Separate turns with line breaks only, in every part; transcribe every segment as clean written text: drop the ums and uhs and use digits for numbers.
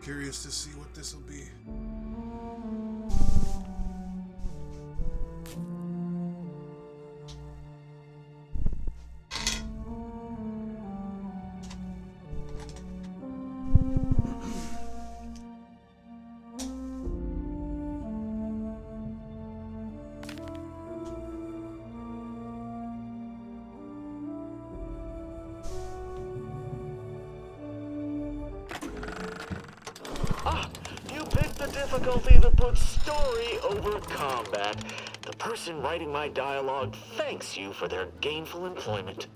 Curious to see what this will be.
Difficulty that puts story over combat. The person writing my dialogue thanks you for their gainful employment.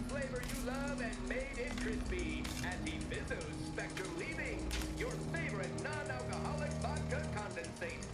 flavor you love and made it crispy at the Vizzo's Spectrum Leaving, your favorite non-alcoholic vodka condensate.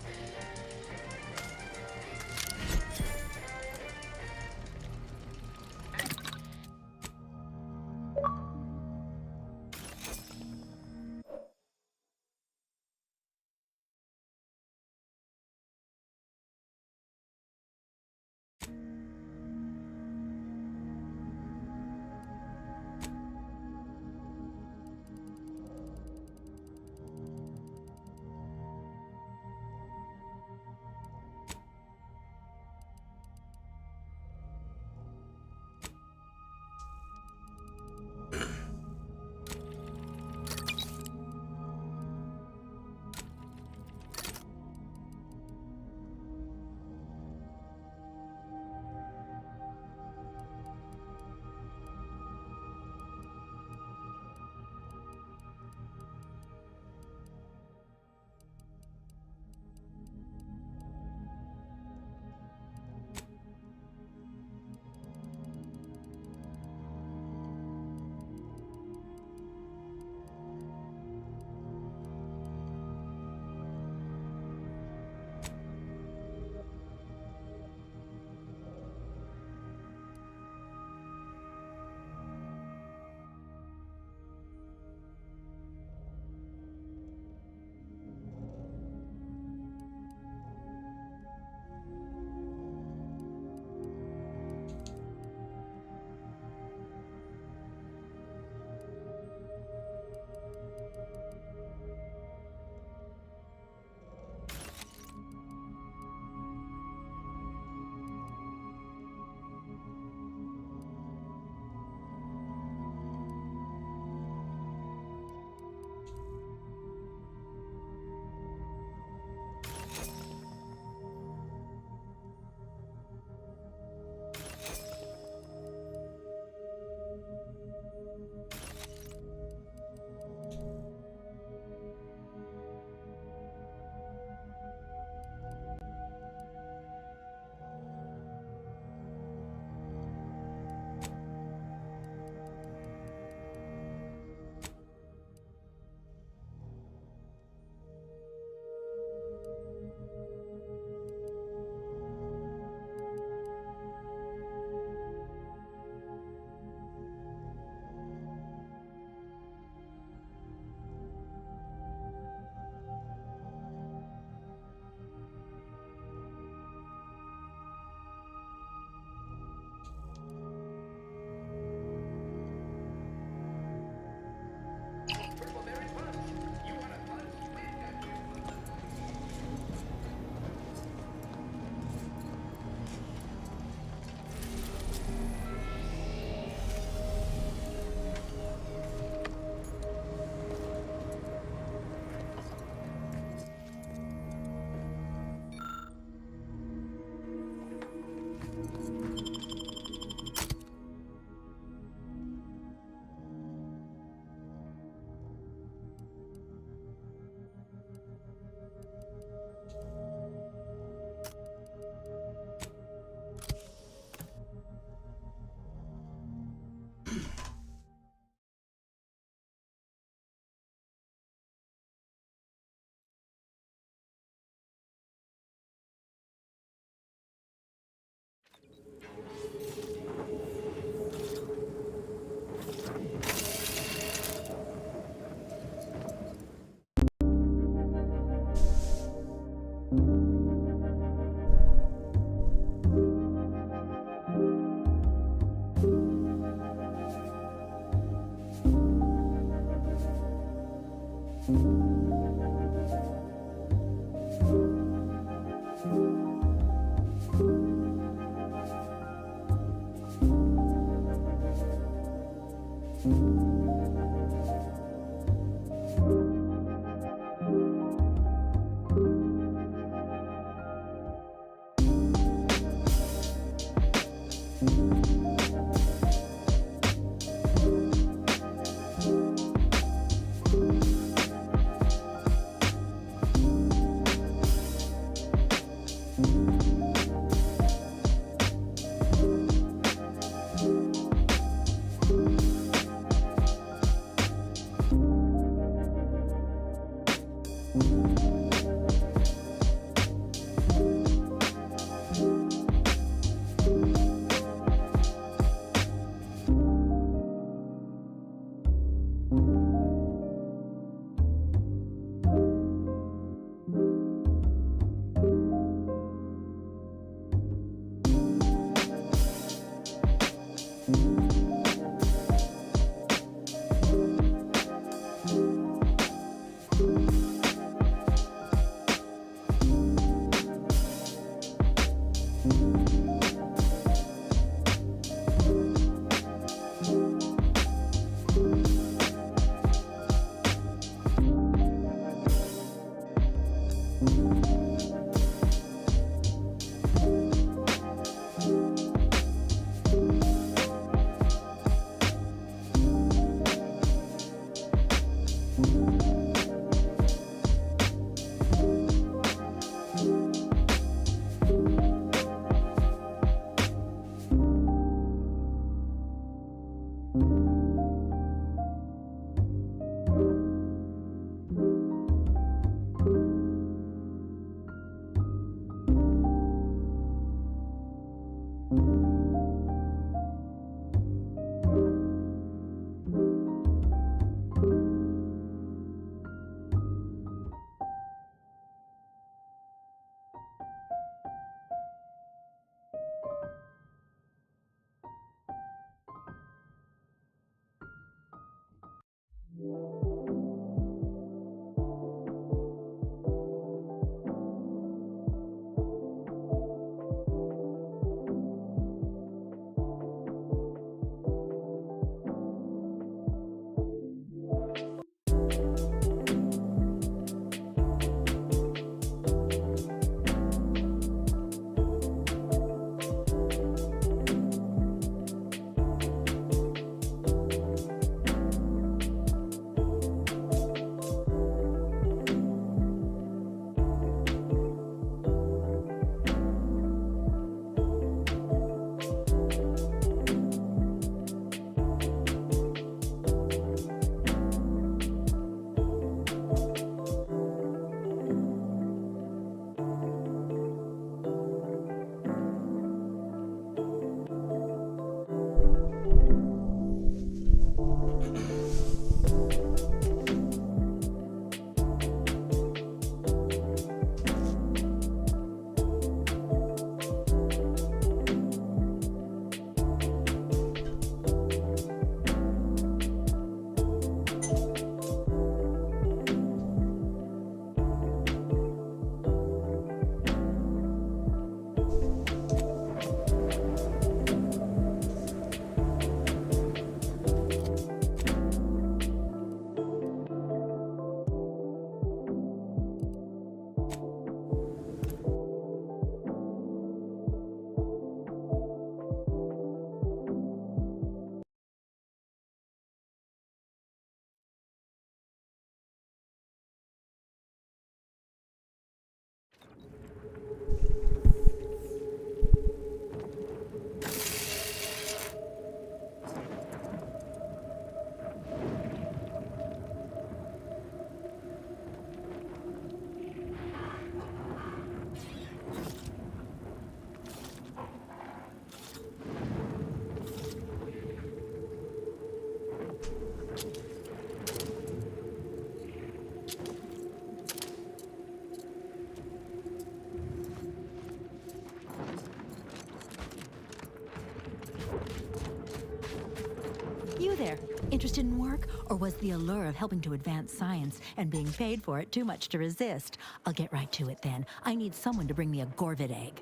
Interested in work? Or was the allure of helping to advance science and being paid for it too much to resist? I'll get right to it then. I need someone to bring me a Gorvid egg.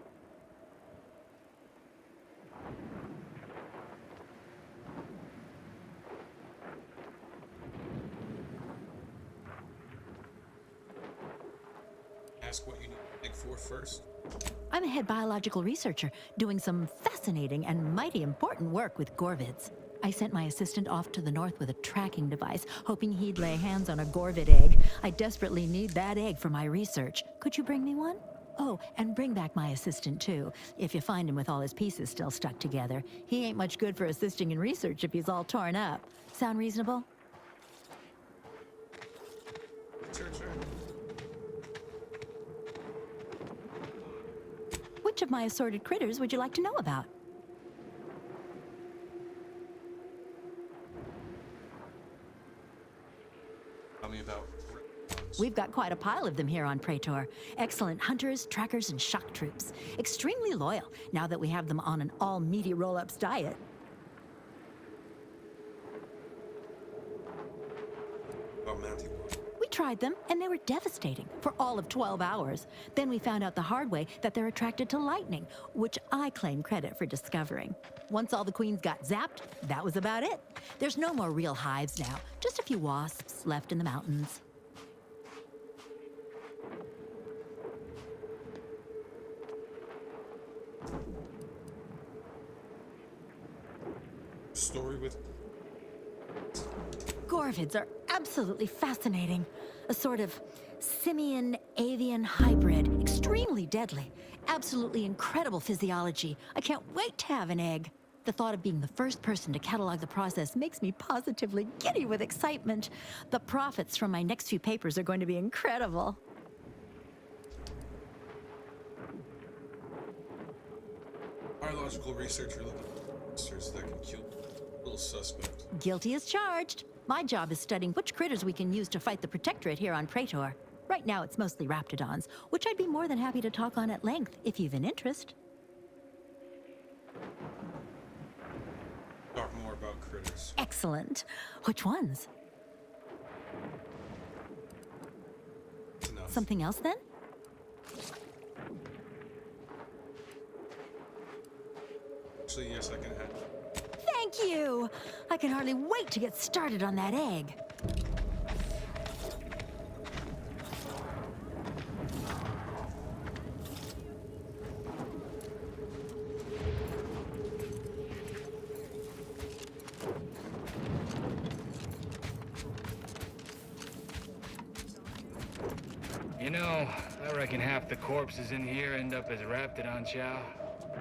Ask what you need to dig for first.
I'm a head biological researcher doing some fascinating and mighty important work with Gorvids. I sent my assistant off to the north with a tracking device, hoping he'd lay hands on a Gorvid egg. I desperately need that egg for my research. Could you bring me one? Oh, and bring back my assistant too, if you find him with all his pieces still stuck together. He ain't much good for assisting in research if he's all torn up. Sound reasonable?
Sure.
Which of my assorted critters would you like to know about?
Tell me about...
We've got quite a pile of them here on Praetor. Excellent hunters, trackers, and shock troops. Extremely loyal, now that we have them on an all-meaty roll-ups diet.
About Mathew.
We tried them, and they were devastating for all of 12 hours. Then we found out the hard way that they're attracted to lightning, which I claim credit for discovering. Once all the queens got zapped, that was about it. There's no more real hives now, just a few wasps left in the mountains.
Story with...
Gorvids are absolutely fascinating. A sort of simian-avian hybrid, extremely deadly. Absolutely incredible physiology. I can't wait to have an egg. The thought of being the first person to catalog the process makes me positively giddy with excitement. The profits from my next few papers are going to be incredible.
Biological researcher looking for monsters that can kill a little suspect.
Guilty as charged. My job is studying which critters we can use to fight the Protectorate here on Praetor. Right now it's mostly Raptidons, which I'd be more than happy to talk on at length if you've an interest.
Talk more about critters.
Excellent. Which ones?
That's enough.
Something else then?
Actually, yes, I can have...
Thank you! I can hardly wait to get started on that egg.
You know, I reckon half the corpses in here end up as Raptidon chow.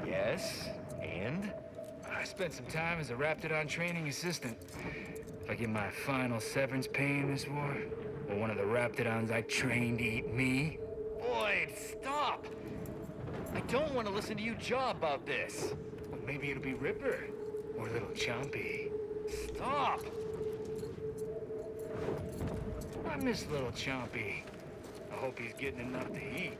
Yes, and?
I spent some time as a Raptidon training assistant. If I get my final severance pay in this war, will one of the Raptidons I trained eat me?
Boyd, stop! I don't want to listen to you jaw about this.
Well, maybe it'll be Ripper or Little Chompy.
Stop!
I miss Little Chompy. I hope he's getting enough to eat.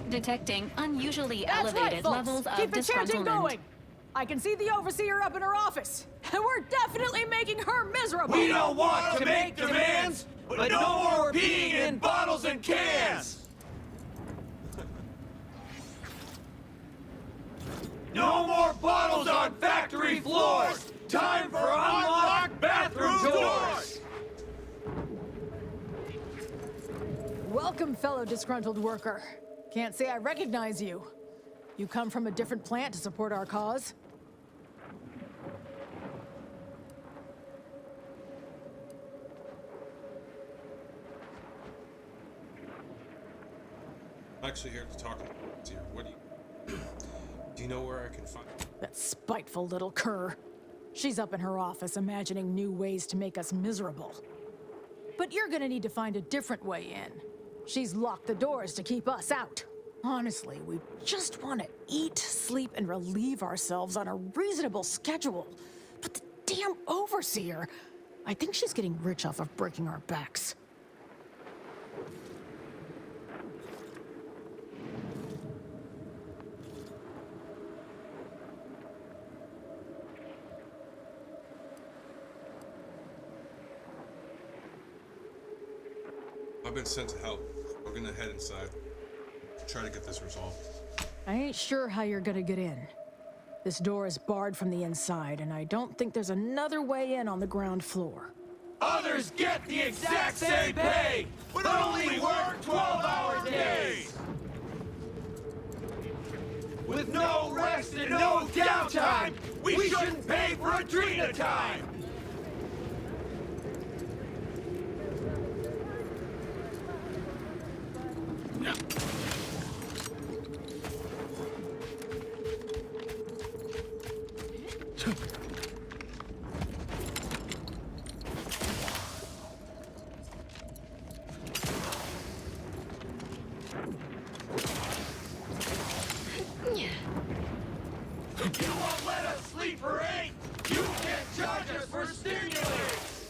Detecting unusually
That's right,
elevated
folks.
levels of
Keep the chanting
disgruntlement.
going.
I can see the overseer up in her office, and we're definitely making her miserable!
We don't want to make demands, but no more peeing in bottles and cans! No more bottles on factory floors! Time for unlocked bathroom doors!
Welcome, fellow disgruntled worker. Can't say I recognize you. You come from a different plant to support our cause?
I'm actually here to talk to you. What do you... Do you know where I can find...
That spiteful little cur. She's up in her office imagining new ways to make us miserable. But you're gonna need to find a different way in. She's locked the doors to keep us out. Honestly, we just want to eat, sleep, and relieve ourselves on a reasonable schedule. But the damn overseer, I think she's getting rich off of breaking our backs.
I've been sent to help. We're gonna head inside. Try to get this resolved.
I ain't sure how you're gonna get in. This door is barred from the inside, and I don't think there's another way in on the ground floor.
Others get the exact same pay, but only work 12-hour days! With no rest and no downtime, we shouldn't pay for Adrena time! You won't let us sleep for 8! You can't charge us for stimulants!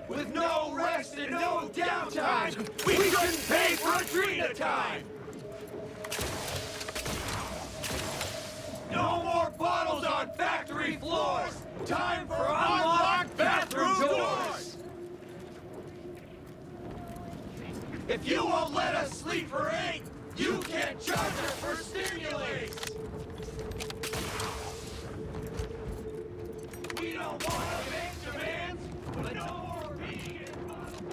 With no rest and no downtime, we couldn't pay for Adrena time! No more bottles on factory floors! Time for unlocked bathroom doors! If you won't let us sleep for 8, you can't charge us for stimulants! We don't want to make demands, but no more being in bottles.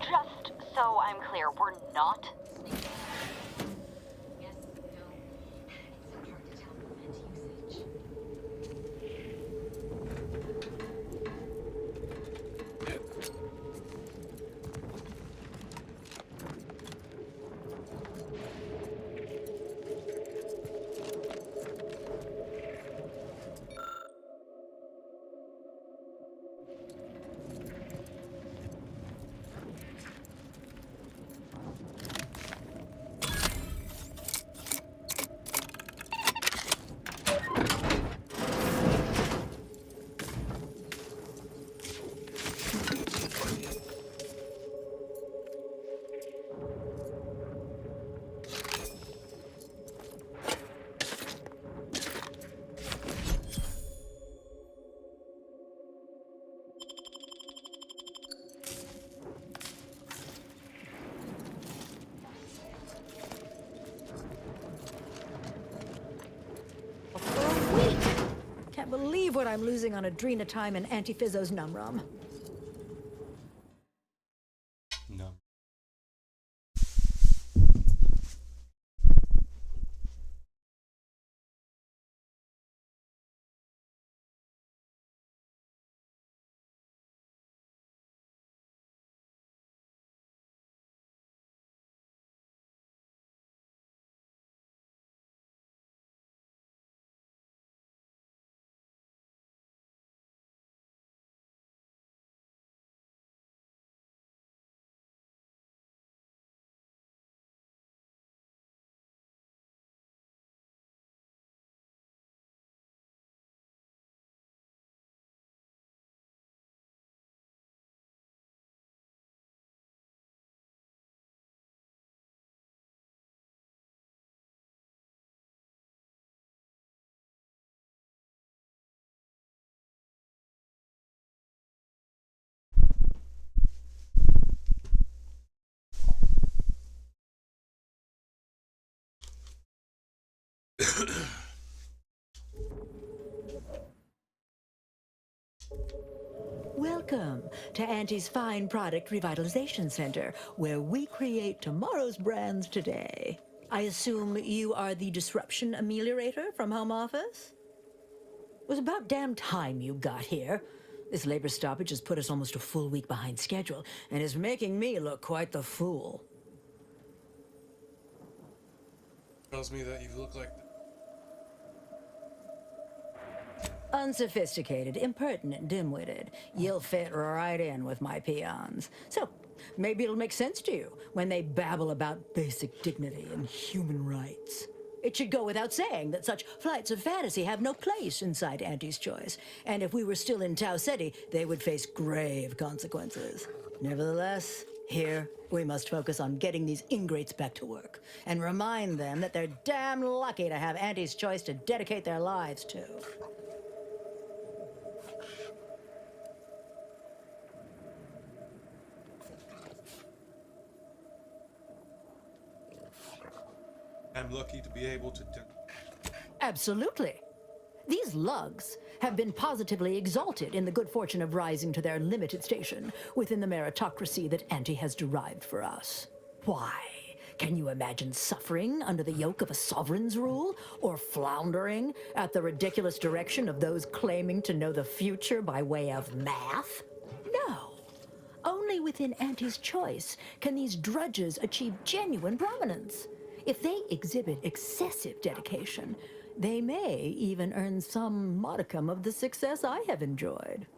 Just so I'm clear, we're not?
Yes, no. It's hard to tell from its usage.
Can't believe what I'm losing on Adrena time and Antifizzo's Numrum. Welcome to Auntie's Fine Product Revitalization Center, where we create tomorrow's brands today. I assume you are the disruption ameliorator from home office? It was about damn time you got here. This labor stoppage has put us almost a full week behind schedule and is making me look quite the fool.
Tells me that you look like
Unsophisticated, impertinent, dim-witted. You'll fit right in with my peons. So, maybe it'll make sense to you when they babble about basic dignity and human rights. It should go without saying that such flights of fantasy have no place inside Auntie's Choice. And if we were still in Tau Ceti, they would face grave consequences. Nevertheless, here, we must focus on getting these ingrates back to work and remind them that they're damn lucky to have Auntie's Choice to dedicate their lives to.
I'm lucky to be able to
Absolutely. These lugs have been positively exalted in the good fortune of rising to their limited station within the meritocracy that Auntie has derived for us. Why? Can you imagine suffering under the yoke of a sovereign's rule, or floundering at the ridiculous direction of those claiming to know the future by way of math? No. Only within Auntie's Choice can these drudges achieve genuine prominence. If they exhibit excessive dedication, they may even earn some modicum of the success I have enjoyed.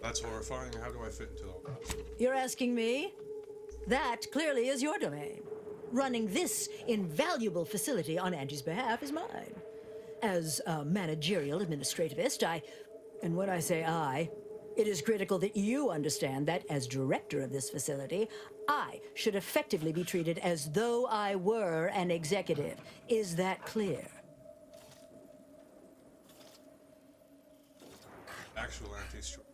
That's horrifying. How do I fit into all that?
You're asking me? That clearly is your domain. Running this invaluable facility on Auntie's behalf is mine. As a managerial administrativist, and when I say I, it is critical that you understand that as director of this facility, I should effectively be treated as though I were an executive. Is that clear?
Actual anti-strike.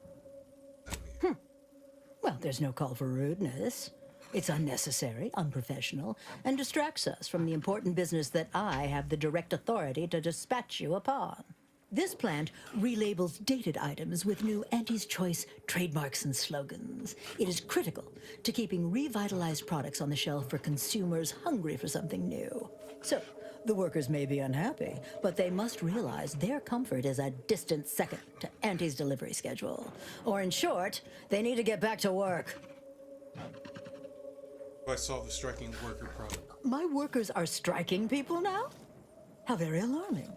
Well, there's no call for rudeness. It's unnecessary, unprofessional, and distracts us from the important business that I have the direct authority to dispatch you upon. This plant relabels dated items with new Auntie's Choice trademarks and slogans. It is critical to keeping revitalized products on the shelf for consumers hungry for something new. So, the workers may be unhappy, but they must realize their comfort is a distant second to Auntie's delivery schedule. Or in short, they need to get back to work.
I solve the striking worker problem.
My workers are striking people now? How very alarming.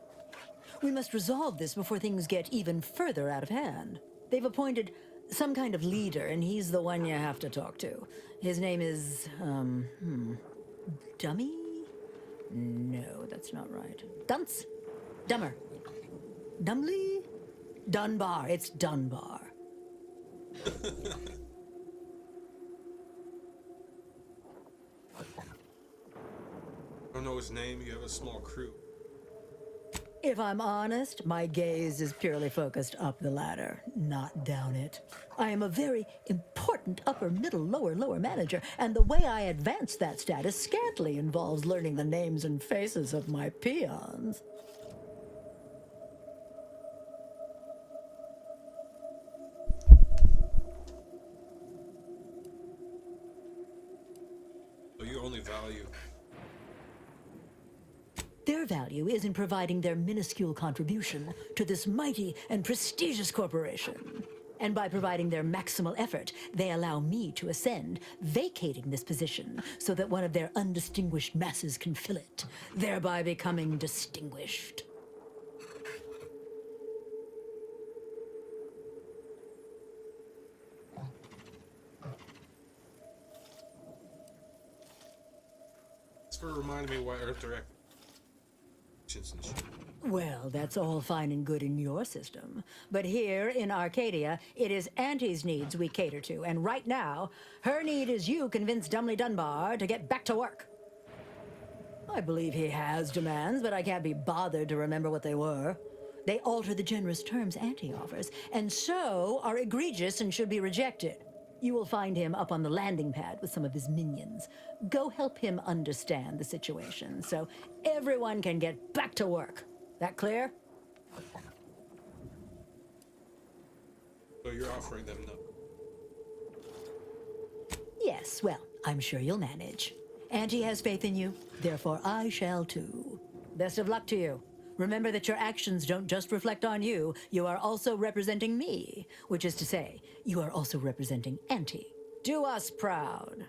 We must resolve this before things get even further out of hand. They've appointed some kind of leader, and he's the one you have to talk to. His name is, Dummy? No, that's not right. Dunce? Dummer? Dumbly? Dunbar. It's Dunbar.
I don't know his name. You have a small crew.
If I'm honest, my gaze is purely focused up the ladder, not down it. I am a very important upper, middle, lower manager, and the way I advance that status scantily involves learning the names and faces of my peons.
So you only value.
Their value is in providing their minuscule contribution to this mighty and prestigious corporation. And by providing their maximal effort, they allow me to ascend, vacating this position so that one of their undistinguished masses can fill it, thereby becoming distinguished.
It's for reminding me why Earth Direct.
Well, that's all fine and good in your system. But here in Arcadia, it is Auntie's needs we cater to, and right now, her need is you convince Dumbly Dunbar to get back to work. I believe he has demands, but I can't be bothered to remember what they were. They alter the generous terms Auntie offers, and so are egregious and should be rejected. You will find him up on the landing pad with some of his minions. Go help him understand the situation so everyone can get back to work. That clear?
you're offering them no.
Yes, well, I'm sure you'll manage. Auntie has faith in you, therefore I shall too. Best of luck to you. Remember that your actions don't just reflect on you, you are also representing me, which is to say, you are also representing Auntie. Do us proud.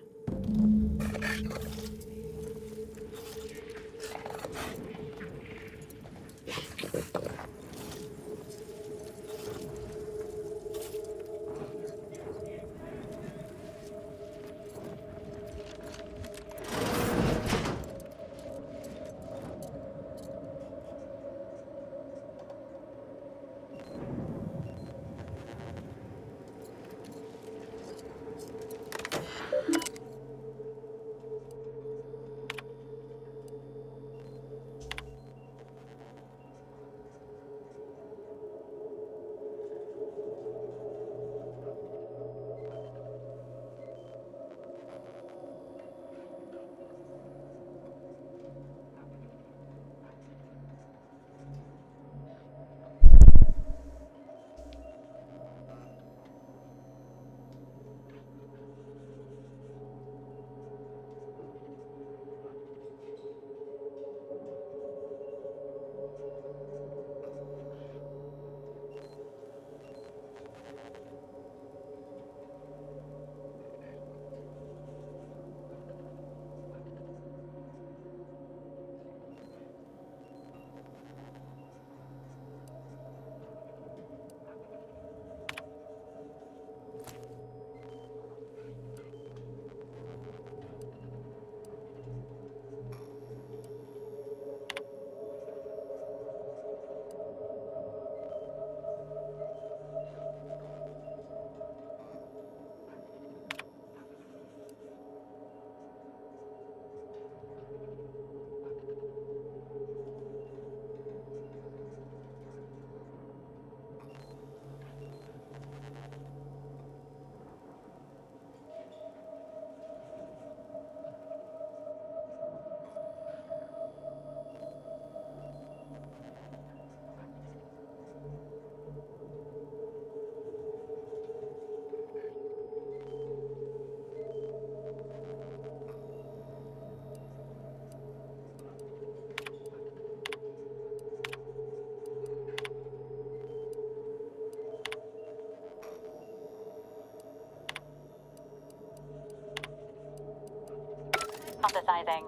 Emphasizing.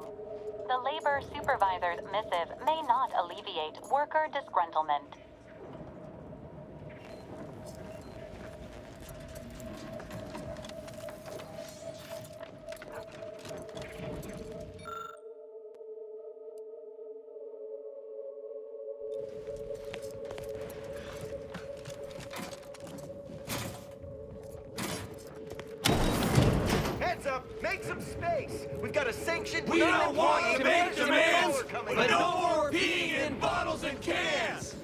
The labor supervisor's missive may not alleviate worker disgruntlement.
Heads up! Make some space! We've got a sanctioned...
We don't want to make demands,
coming
but
up.
no more peeing in bottles and cans!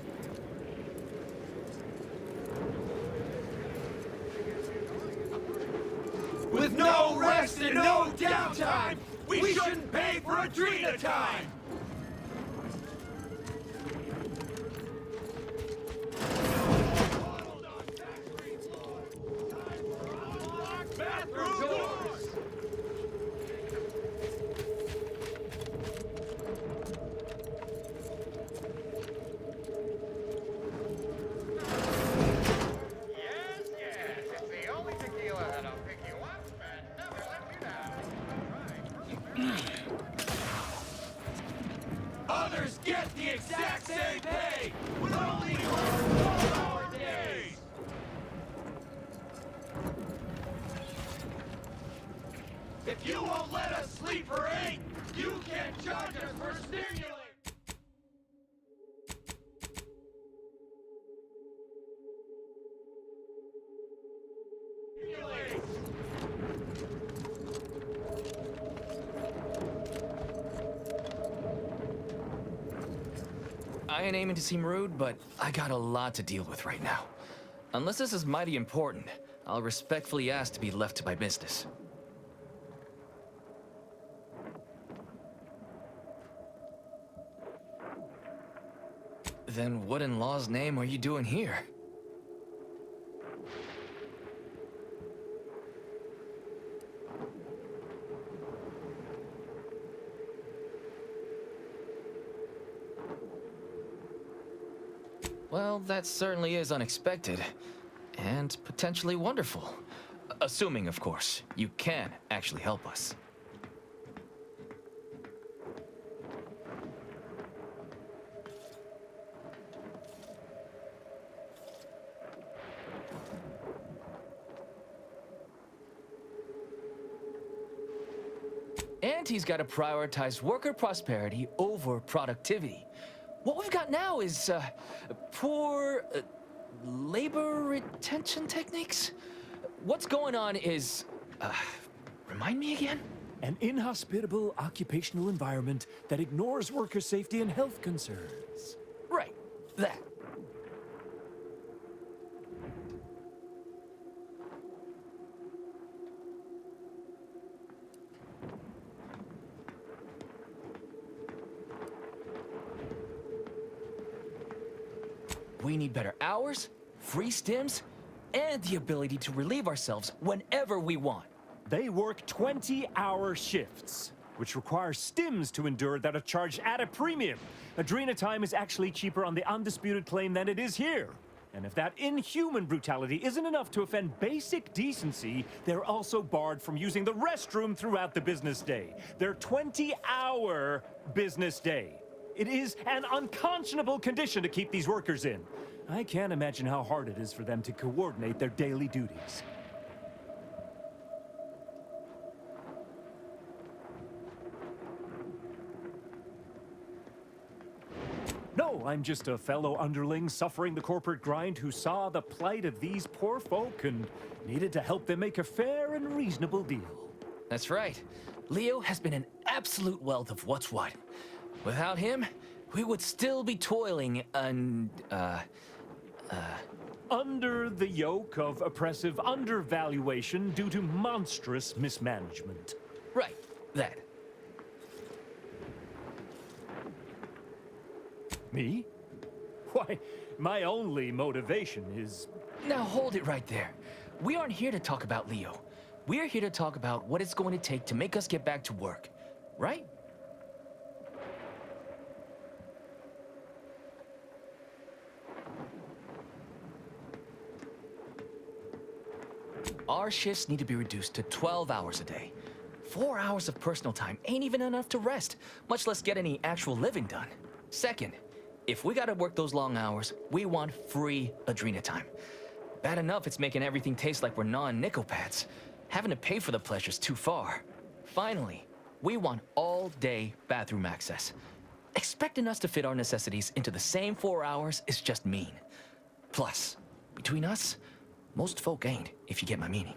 With no rest and no downtime, we shouldn't pay for a Drina time! Bottled on factory floor. Time for unlocked bathroom doors!
Yes, yes, it's the only tequila that'll pick you up and never let you down. All right.
Others get the exact same pay with only 4-hour days! If you won't let us sleep for 8, you can't charge us for stimulant!
I ain't aiming to seem rude, but I got a lot to deal with right now. Unless this is mighty important, I'll respectfully ask to be left to my business. Then what in law's name are you doing here? Well, that certainly is unexpected. And potentially wonderful. Assuming, of course, you can actually help us. And he's got to prioritize worker prosperity over productivity. What we've got now is poor labor retention techniques? What's going on is, remind me again?
An inhospitable occupational environment that ignores worker safety and health concerns.
Right, that. We need better hours, free stims, and the ability to relieve ourselves whenever we want.
They work 20-hour shifts, which require stims to endure that are charged at a premium. Adrena time is actually cheaper on the undisputed claim than it is here. And if that inhuman brutality isn't enough to offend basic decency, they're also barred from using the restroom throughout the business day. Their 20-hour business day. It is an unconscionable condition to keep these workers in. I can't imagine how hard it is for them to coordinate their daily duties. No, I'm just a fellow underling suffering the corporate grind who saw the plight of these poor folk and needed to help them make a fair and reasonable deal.
That's right. Leo has been an absolute wealth of what's what. Without him, we would still be toiling
under the yoke of oppressive undervaluation due to monstrous mismanagement.
Right, that.
Me? Why, my only motivation is...
Now hold it right there. We aren't here to talk about Leo. We're here to talk about what it's going to take to make us get back to work, right? Our shifts need to be reduced to 12 hours a day. 4 hours of personal time ain't even enough to rest, much less get any actual living done. Second, if we gotta work those long hours, we want free Adrena time. Bad enough it's making everything taste like we're gnawing nickel pads. Having to pay for the pleasure's too far. Finally, we want all-day bathroom access. Expecting us to fit our necessities into the same 4 hours is just mean. Plus, between us, most folk ain't, if you get my meaning.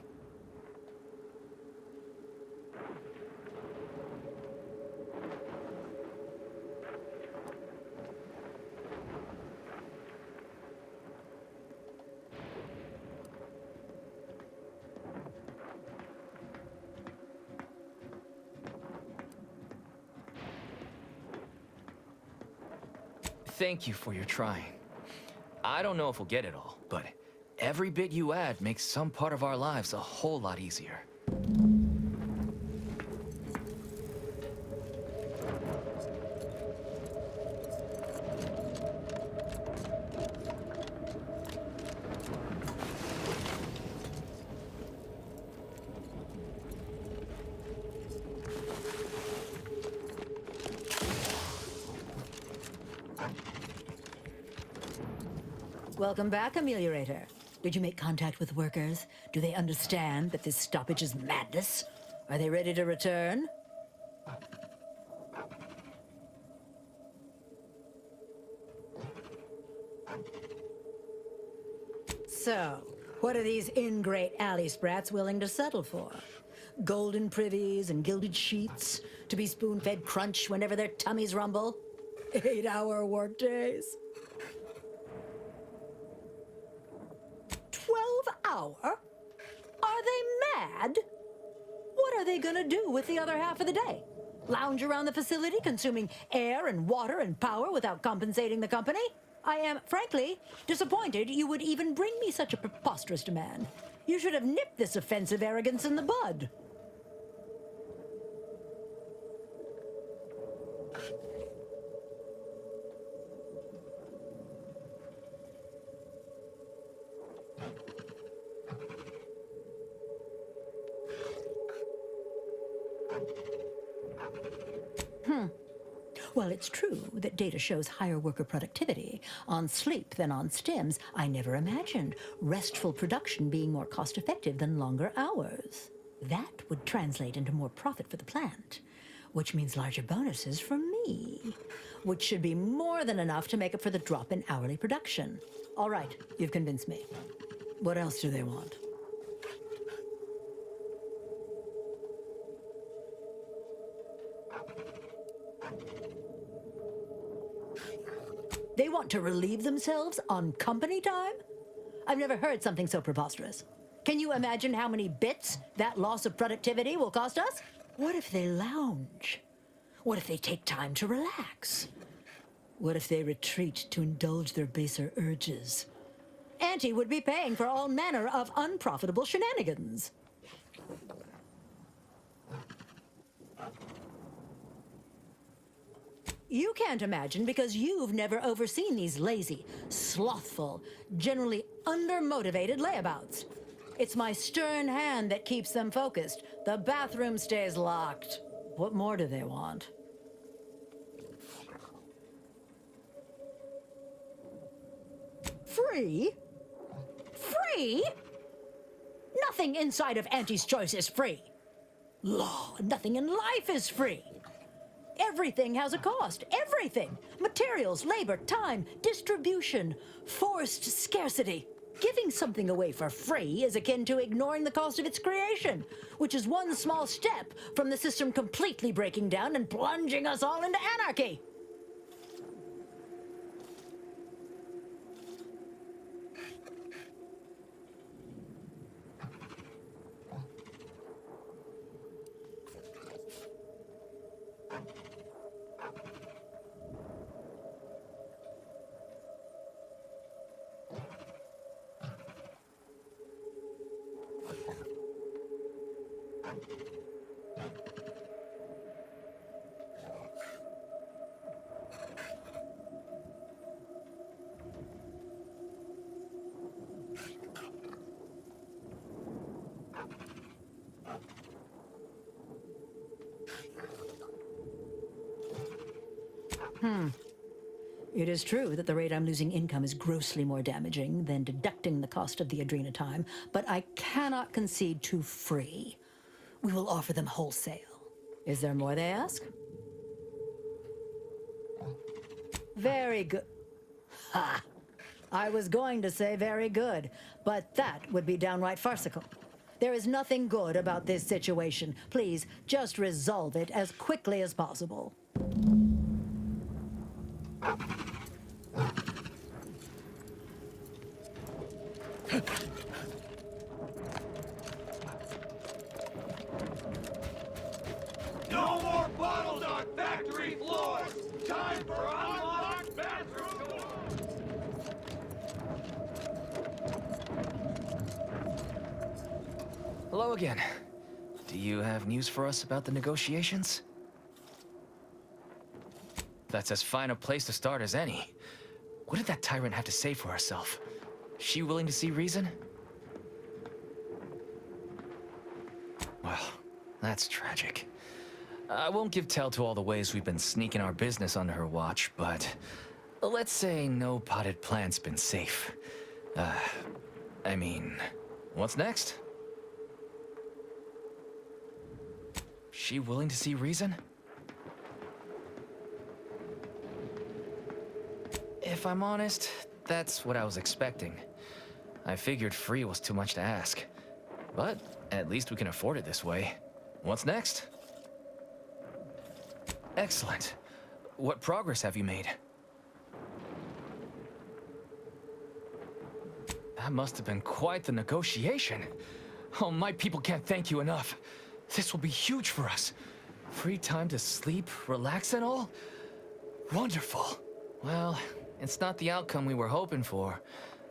Thank you for your trying. I don't know if we'll get it all, but every bit you add makes some part of our lives a whole lot easier.
Welcome back, Ameliorator. Did you make contact with workers? Do they understand that this stoppage is madness? Are they ready to return? So, what are these ingrate alley sprats willing to settle for? Golden privies and gilded sheets? To be spoon-fed crunch whenever their tummies rumble? 8-hour workdays? 12-hour? Are they mad? What are they gonna do with the other half of the day? Lounge around the facility consuming air and water and power without compensating the company? I am, frankly, disappointed you would even bring me such a preposterous demand. You should have nipped this offensive arrogance in the bud. While it's true that data shows higher worker productivity on sleep than on stims, I never imagined restful production being more cost-effective than longer hours. That would translate into more profit for the plant, which means larger bonuses for me, which should be more than enough to make up for the drop in hourly production. All right, you've convinced me. What else do they want? They want to relieve themselves on company time? I've never heard something so preposterous. Can you imagine how many bits that loss of productivity will cost us? What if they lounge? What if they take time to relax? What if they retreat to indulge their baser urges? Auntie would be paying for all manner of unprofitable shenanigans. You can't imagine because you've never overseen these lazy, slothful, generally undermotivated layabouts. It's my stern hand that keeps them focused. The bathroom stays locked. What more do they want? Free? Free? Nothing inside of Auntie's Choice is free. Law, nothing in life is free. Everything has a cost. Everything. Materials, labor, time, distribution, forced scarcity. Giving something away for free is akin to ignoring the cost of its creation, which is one small step from the system completely breaking down and plunging us all into anarchy. It is true that the rate I'm losing income is grossly more damaging than deducting the cost of the adrenatime, but I cannot concede to free. We will offer them wholesale. Is there more they ask? Very good. Ha! I was going to say very good, but that would be downright farcical. There is nothing good about this situation. Please, just resolve it as quickly as possible.
No more bottles on factory floors! Time for unlocked bathroom doors!
Hello again. Do you have news for us about the negotiations? That's as fine a place to start as any. What did that tyrant have to say for herself? Is she willing to see reason? Well, that's tragic. I won't give tell to all the ways we've been sneaking our business under her watch, but let's say no potted plant's been safe. I mean, what's next? She willing to see reason? If I'm honest, that's what I was expecting. I figured free was too much to ask. But at least we can afford it this way. What's next? Excellent. What progress have you made? That must have been quite the negotiation. Oh, my people can't thank you enough. This will be huge for us. Free time to sleep, relax and all? Wonderful. Well, it's not the outcome we were hoping for,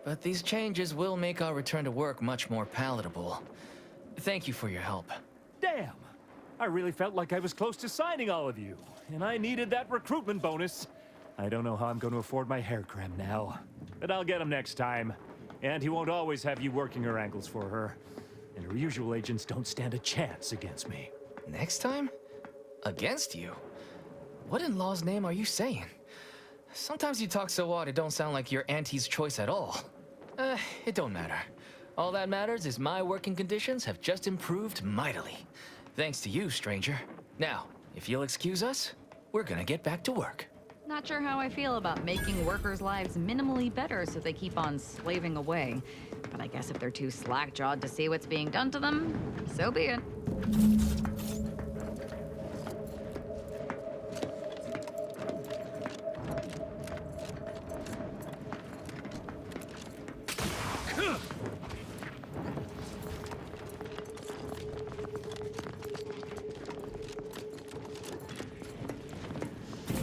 but these changes will make our return to work much more palatable. Thank you for your help.
Damn! I really felt like I was close to signing all of you, and I needed that recruitment bonus. I don't know how I'm going to afford my hair cream now, but I'll get him next time. And he won't always have you working her ankles for her. And her usual agents don't stand a chance against me.
Next time? Against you? What in law's name are you saying? Sometimes you talk so odd it don't sound like you're Auntie's choice at all. It don't matter. All that matters is my working conditions have just improved mightily. Thanks to you, stranger. Now, if you'll excuse us, we're gonna get back to work.
Not sure how I feel about making workers' lives minimally better so they keep on slaving away. But I guess if they're too slack-jawed to see what's being done to them, so be it.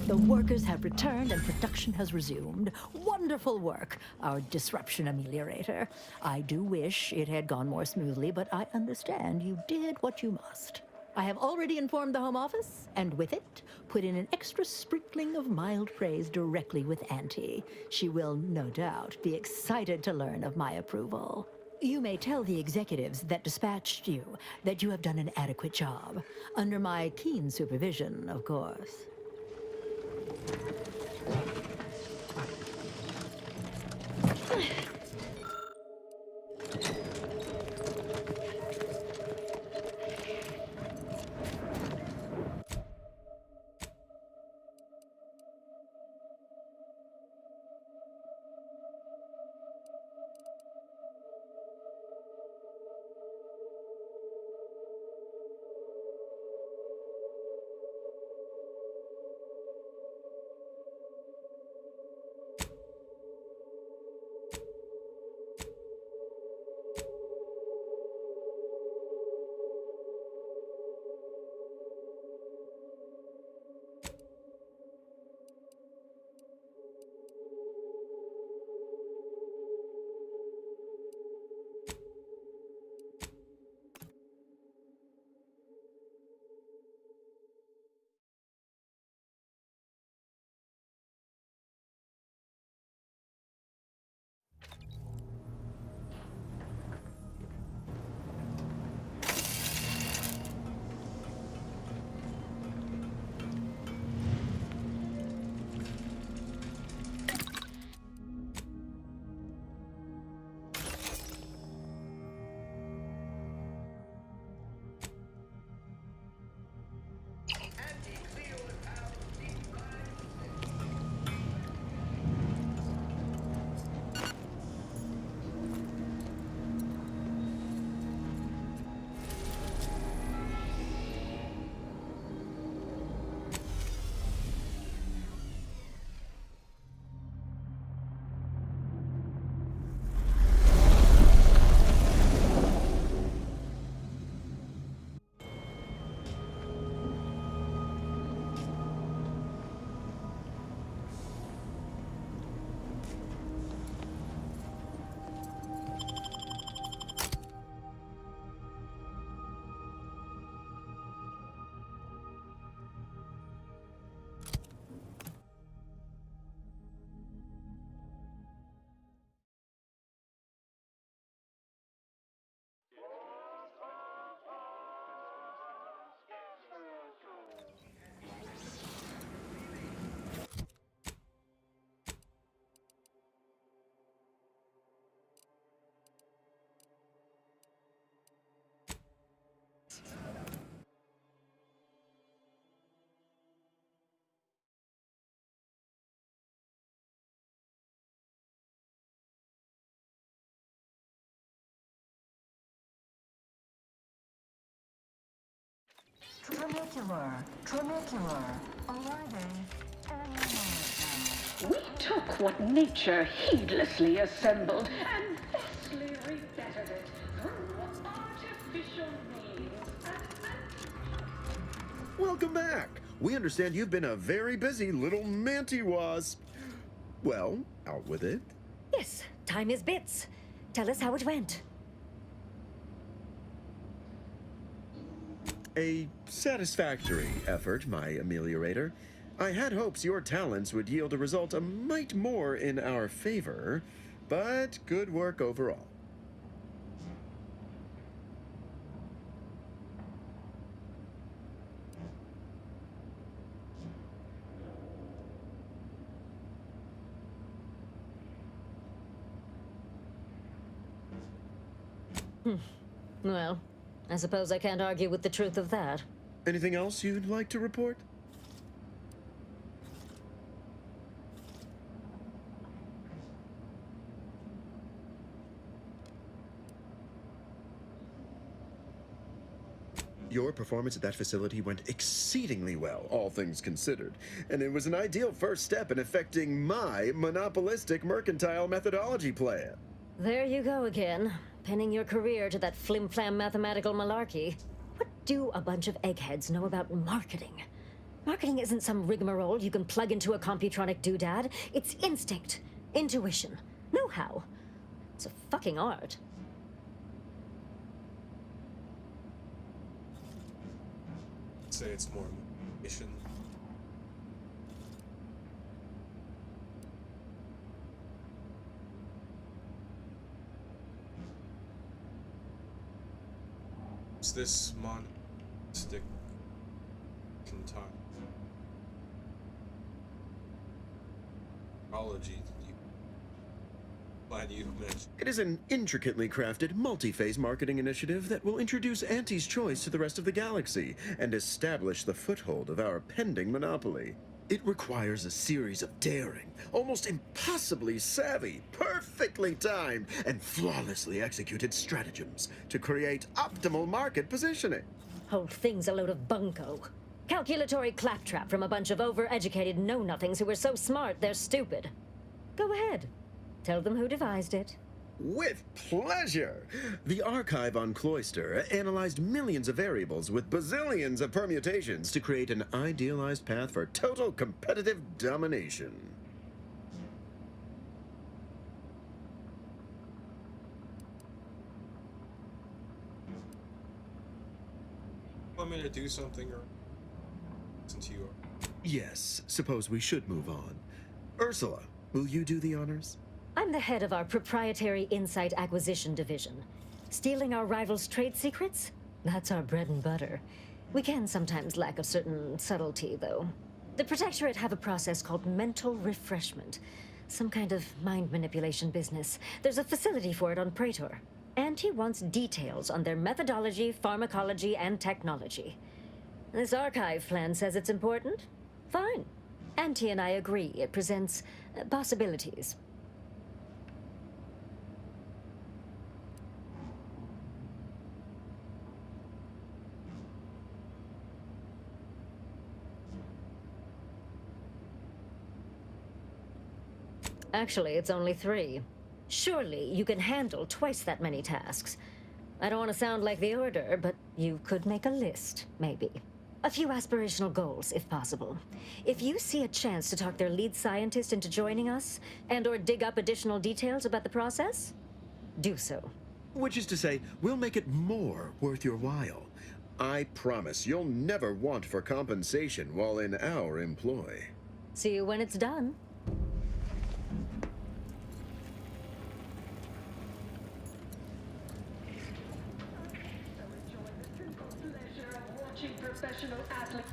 The workers have returned and production has resumed. Wonderful work, our disruption ameliorator. I do wish it had gone more smoothly, but I understand you did what you must. I have already informed the Home Office, and with it, put in an extra sprinkling of mild praise directly with Auntie. She will, no doubt, be excited to learn of my approval. You may tell the executives that dispatched you that you have done an adequate job. Under my keen supervision, of course.
Tramacular, arriving any moment now.
We took what nature heedlessly assembled and vastly rebettered it through artificial means.
Welcome back. We understand you've been a very busy little manty wasp. Well, out with it.
Yes, time is bits. Tell us how it went.
A satisfactory effort, my ameliorator. I had hopes your talents would yield a result a mite more in our favor, but good work overall.
Well, I suppose I can't argue with the truth of that.
Anything else you'd like to report? Your performance at that facility went exceedingly well, all things considered, and it was an ideal first step in effecting my monopolistic mercantile methodology plan.
There you go again, pinning your career to that flim-flam mathematical malarkey. What do a bunch of eggheads know about marketing? Marketing isn't some rigmarole you can plug into a computronic doodad. It's instinct, intuition, know-how. It's a fucking art.
Say it's more mission. Is this monistic ecology glad you mentioned?
It is an intricately crafted, multi-phase marketing initiative that will introduce Auntie's Choice to the rest of the galaxy and establish the foothold of our pending monopoly. It requires a series of daring, almost impossibly savvy, perfectly timed, and flawlessly executed stratagems to create optimal market positioning.
Whole thing's a load of bunko. Calculatory claptrap from a bunch of overeducated know-nothings who are so smart they're stupid. Go ahead. Tell them who devised it.
With pleasure! The archive on Cloister analyzed millions of variables with bazillions of permutations to create an idealized path for total competitive domination.
Want me to do something or since you are?
Yes, suppose we should move on. Ursula, will you do the honors?
I'm the head of our proprietary insight acquisition division. Stealing our rivals' trade secrets? That's our bread and butter. We can sometimes lack a certain subtlety, though. The Protectorate have a process called mental refreshment. Some kind of mind manipulation business. There's a facility for it on Praetor. And he wants details on their methodology, pharmacology, and technology. This archive plan says it's important? Fine. Auntie and I agree it presents possibilities. Actually, it's only 3. Surely you can handle twice that many tasks. I don't want to sound like the Order, but you could make a list, maybe. A few aspirational goals, if possible. If you see a chance to talk their lead scientist into joining us, and/or dig up additional details about the process, do so.
Which is to say, we'll make it more worth your while. I promise you'll never want for compensation while in our employ.
See you when it's done.
Professional athlete.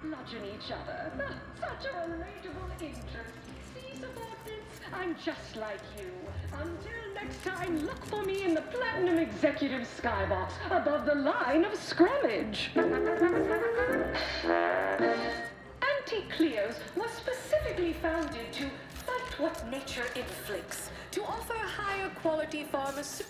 bludgeon each other. Such a relatable interest. See, subordinates, I'm just like you. Until next time, look for me in the Platinum Executive Skybox above the line of scrummage. Anti-Cleos was specifically founded to fight what nature inflicts, to offer higher quality pharmaceuticals.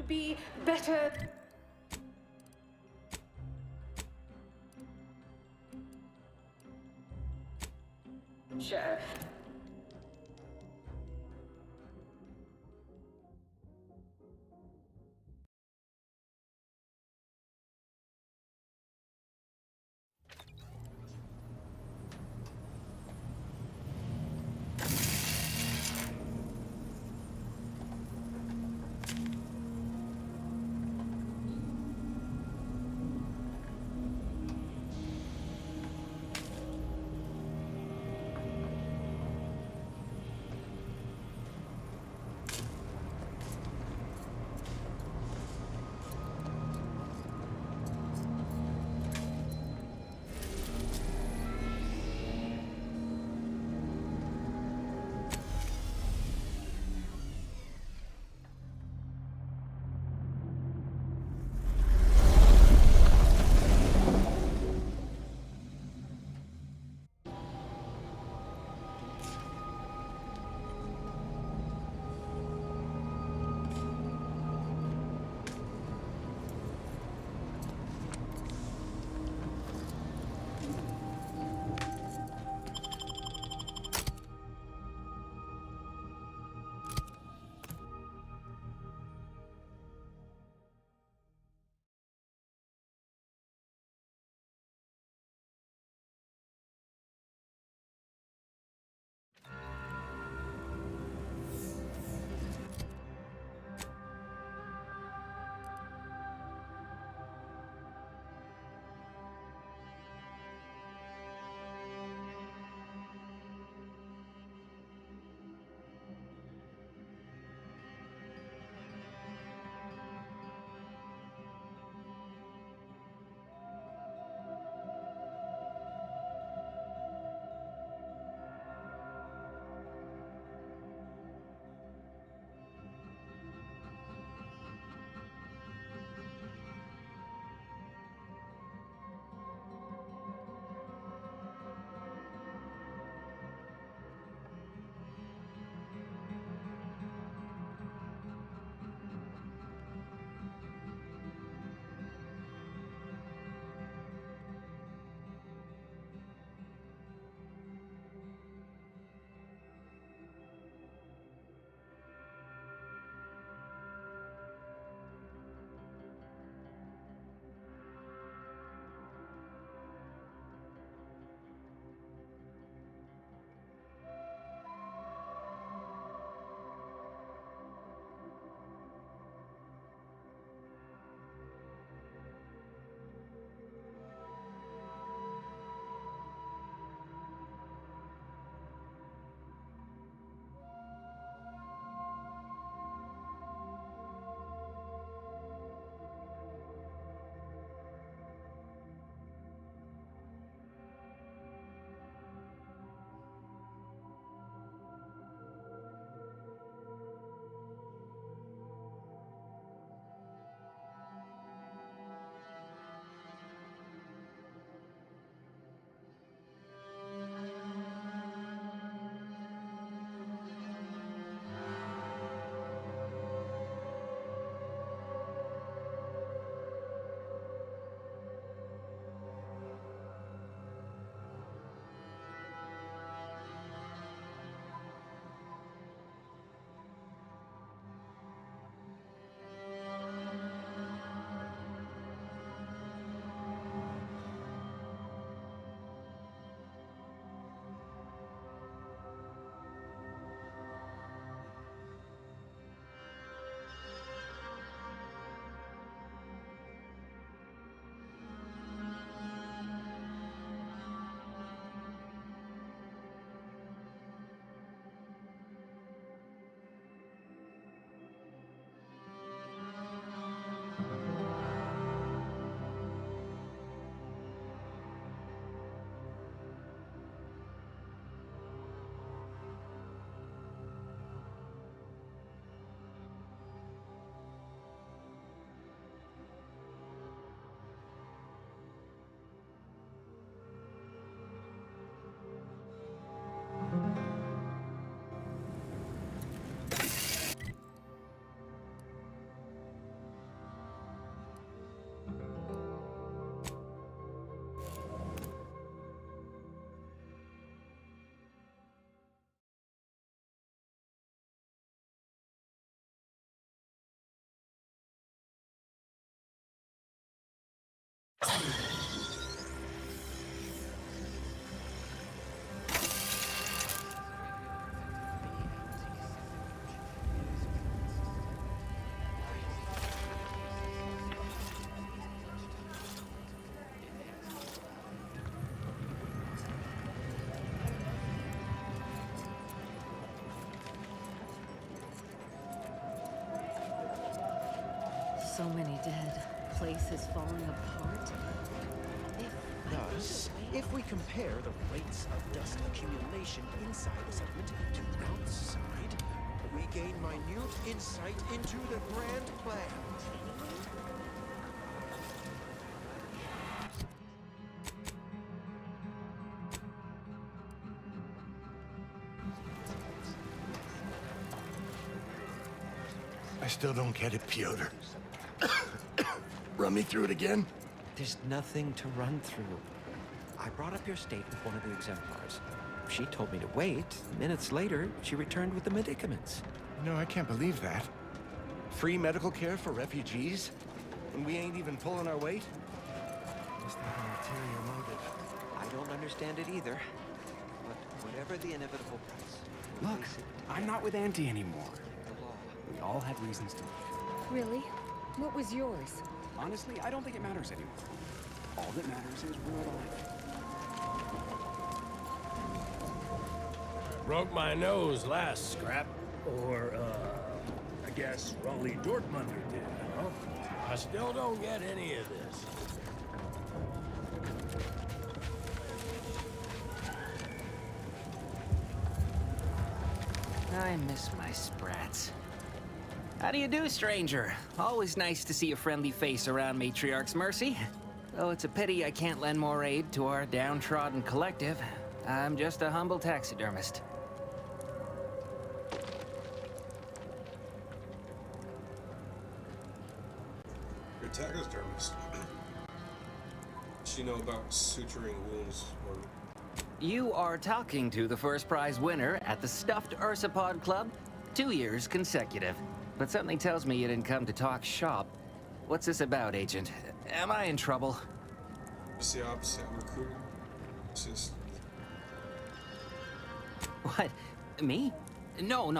Be better. Sure.
So many dead. Place is falling apart.
Thus, if we compare the rates of dust accumulation inside the settlement to outside, we gain minute insight into the grand plan.
I still don't get it, Piotr. Run me through it again?
There's nothing to run through. I brought up your state with one of the exemplars. She told me to wait. Minutes later, she returned with the medicaments.
No, I can't believe that. Free medical care for refugees? And we ain't even pulling our weight? Must have an ulterior motive.
I don't understand it either. But whatever the inevitable price.
Look, I'm not with Auntie anymore. We all had reasons to leave.
Really? What was yours?
Honestly, I don't think it matters anymore. All that matters is we're alive.
Broke my nose last scrap. Or, I guess Raleigh Dortmunder did, huh? I still don't get any of this.
I miss my sprats. How do you do, stranger? Always nice to see a friendly face around Matriarch's mercy. Though it's a pity I can't lend more aid to our downtrodden collective. I'm just a humble taxidermist.
You're a taxidermist. Does she know about suturing wounds or...
You are talking to the first prize winner at the Stuffed Ursapod Club, 2 years consecutive. But something tells me you didn't come to talk shop. What's this about, Agent? Am I in trouble?
Just the opposite, recruiting. Just...
What? Me? No.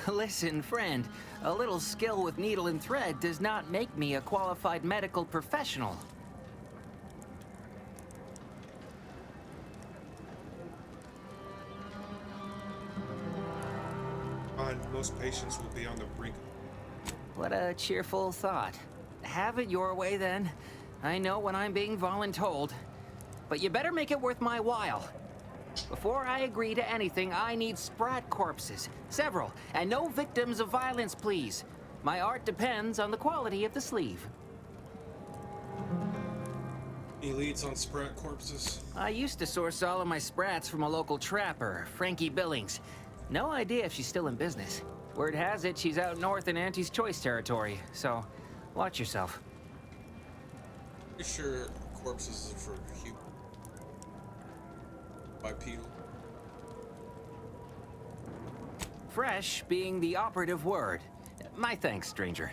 Listen, friend. A little skill with needle and thread does not make me a qualified medical professional.
Most patients will be on the brink.
What a cheerful thought. Have it your way, then. I know when I'm being voluntold. But you better make it worth my while. Before I agree to anything, I need sprat corpses. Several. And no victims of violence, please. My art depends on the quality of the sleeve.
Any leads on sprat corpses?
I used to source all of my sprats from a local trapper, Frankie Billings. No idea if she's still in business. Word has it she's out north in Auntie's Choice territory, so watch yourself.
You sure corpses are for human? Bipedal?
Fresh being the operative word. My thanks, stranger.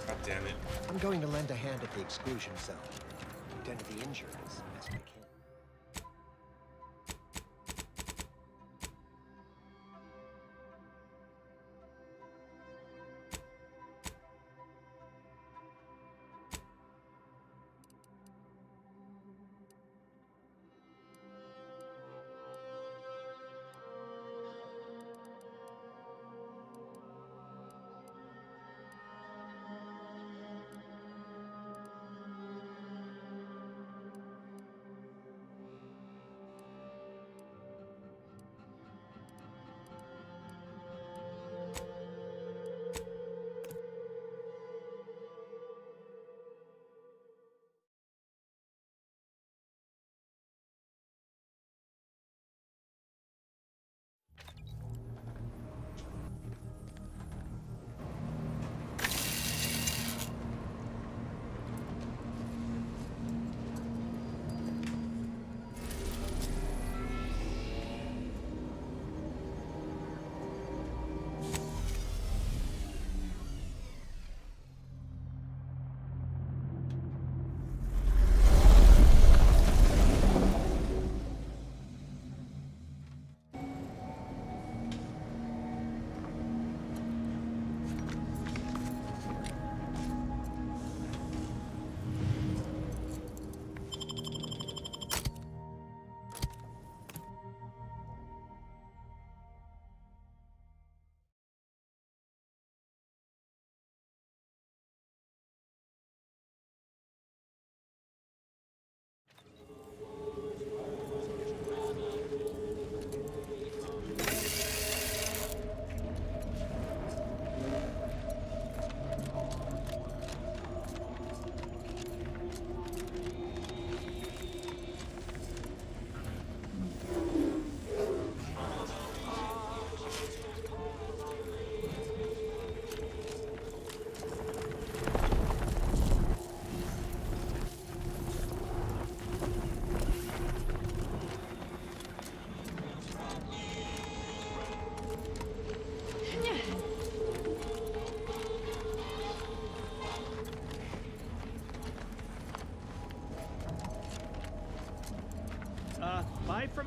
God damn it.
I'm going to lend a hand at the exclusion cell. Tend to the injured as best I can.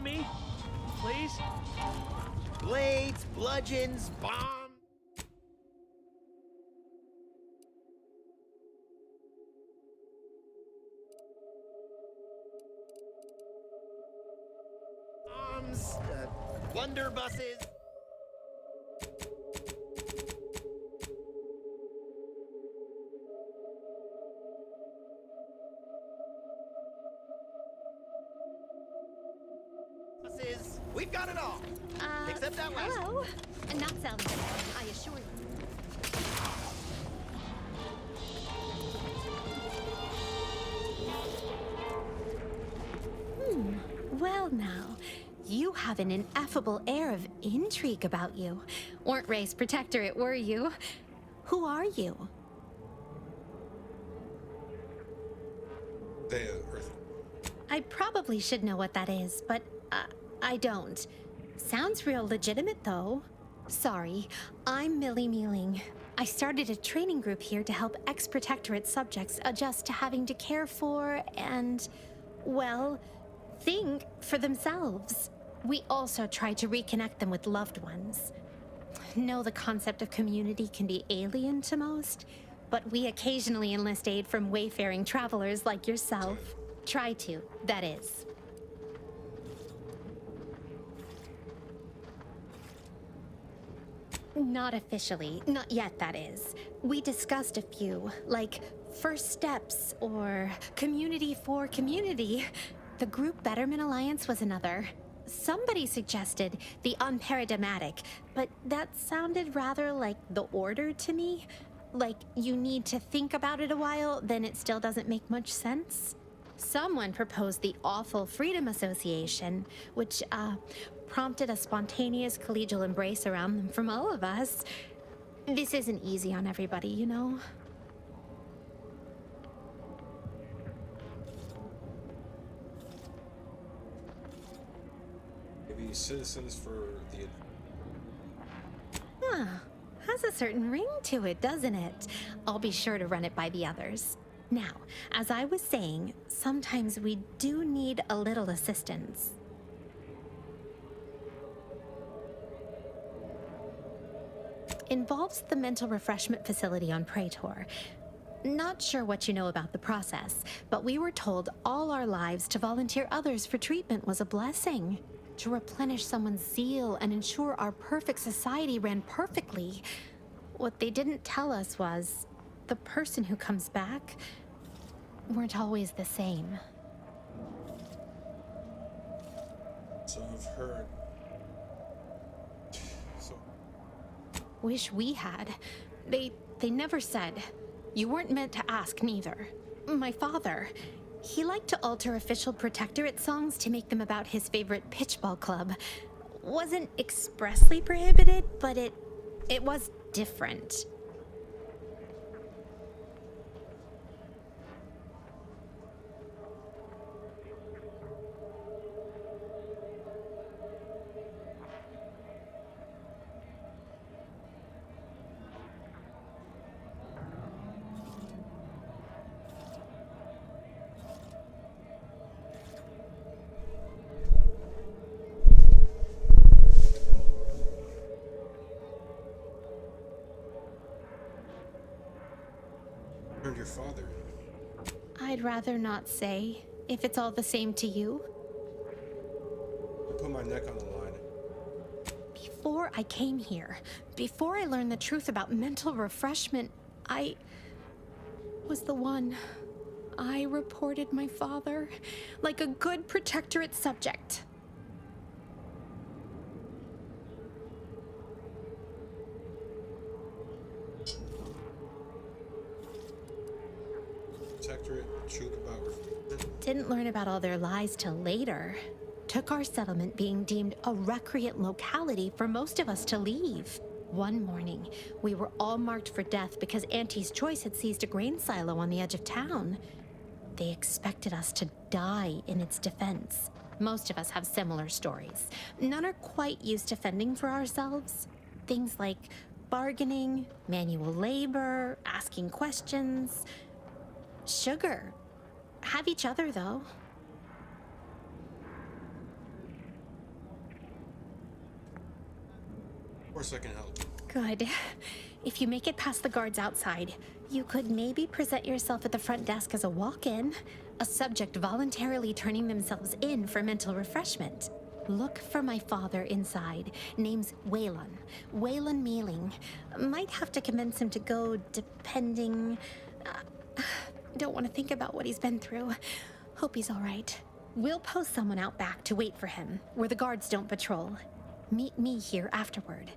on me? Please?
Blades, bludgeons, bombs. Blunderbusses. We've got it all. Except that last.
Hello. And not salvageable, I assure you.
Well now, you have an ineffable air of intrigue about you. Weren't raised protectorate, were you? Who are you?
Earth.
I probably should know what that is, but I don't. Sounds real legitimate, though. Sorry, I'm Millie Mealing. I started a training group here to help ex-protectorate subjects adjust to having to care for and, well, think for themselves. We also try to reconnect them with loved ones. Know the concept of community can be alien to most, but we occasionally enlist aid from wayfaring travelers like yourself. Try to, that is. Not officially. Not yet, that is. We discussed a few, like first steps or community for community. The Group Betterment Alliance was another. Somebody suggested the unparadigmatic, but that sounded rather like the Order to me. Like you need to think about it a while, then it still doesn't make much sense. Someone proposed the Awful Freedom Association, which, prompted a spontaneous collegial embrace around them from all of us. This isn't easy on everybody, you know?
Maybe citizens for the...
Huh. Has a certain ring to it, doesn't it? I'll be sure to run it by the others. Now, as I was saying, sometimes we do need a little assistance. Involves the mental refreshment facility on Praetor. Not sure what you know about the process, but we were told all our lives to volunteer others for treatment was a blessing. To replenish someone's zeal and ensure our perfect society ran perfectly. What they didn't tell us was the person who comes back weren't always the same.
So I've heard...
Wish we had. They never said. You weren't meant to ask, neither. My father, he liked to alter official protectorate songs to make them about his favorite pitchball club. Wasn't expressly prohibited, but it was different.
Your father.
I'd rather not say, if it's all the same to you.
I put my neck on the line.
Before I came here, before I learned the truth about mental refreshment, I was the one. I reported my father like a good protectorate subject.
Truth about...
Didn't learn about all their lies till later. Took our settlement being deemed a recreant locality for most of us to leave. One morning, we were all marked for death because Auntie's Choice had seized a grain silo on the edge of town. They expected us to die in its defense. Most of us have similar stories. None are quite used to fending for ourselves. Things like bargaining, manual labor, asking questions. Sugar. Have each other, though.
course I can help.
Good. If you make it past the guards outside, you could maybe present yourself at the front desk as a walk-in, a subject voluntarily turning themselves in for mental refreshment. Look for my father inside. Name's Waylon. Waylon Mealing. Might have to convince him to go, depending... don't want to think about what he's been through. Hope he's all right. We'll post someone out back to wait for him, where the guards don't patrol. Meet me here afterward.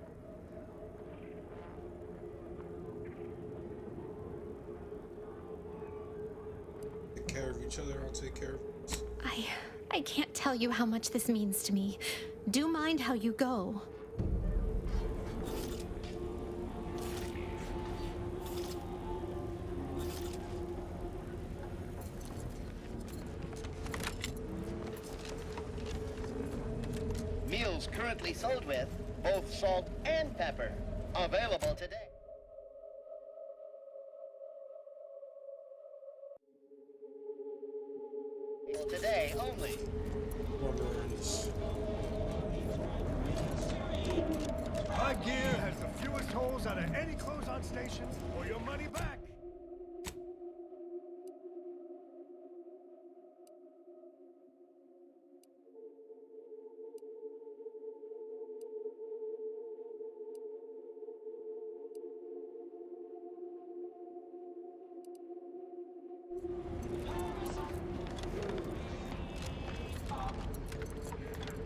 Take care of each other, I'll take care of us.
I can't tell you how much this means to me. Do mind how you go.
Meals currently sold with both salt and pepper. Available today. Today only.
My gear has the fewest holes out of any close-on station, or your money back.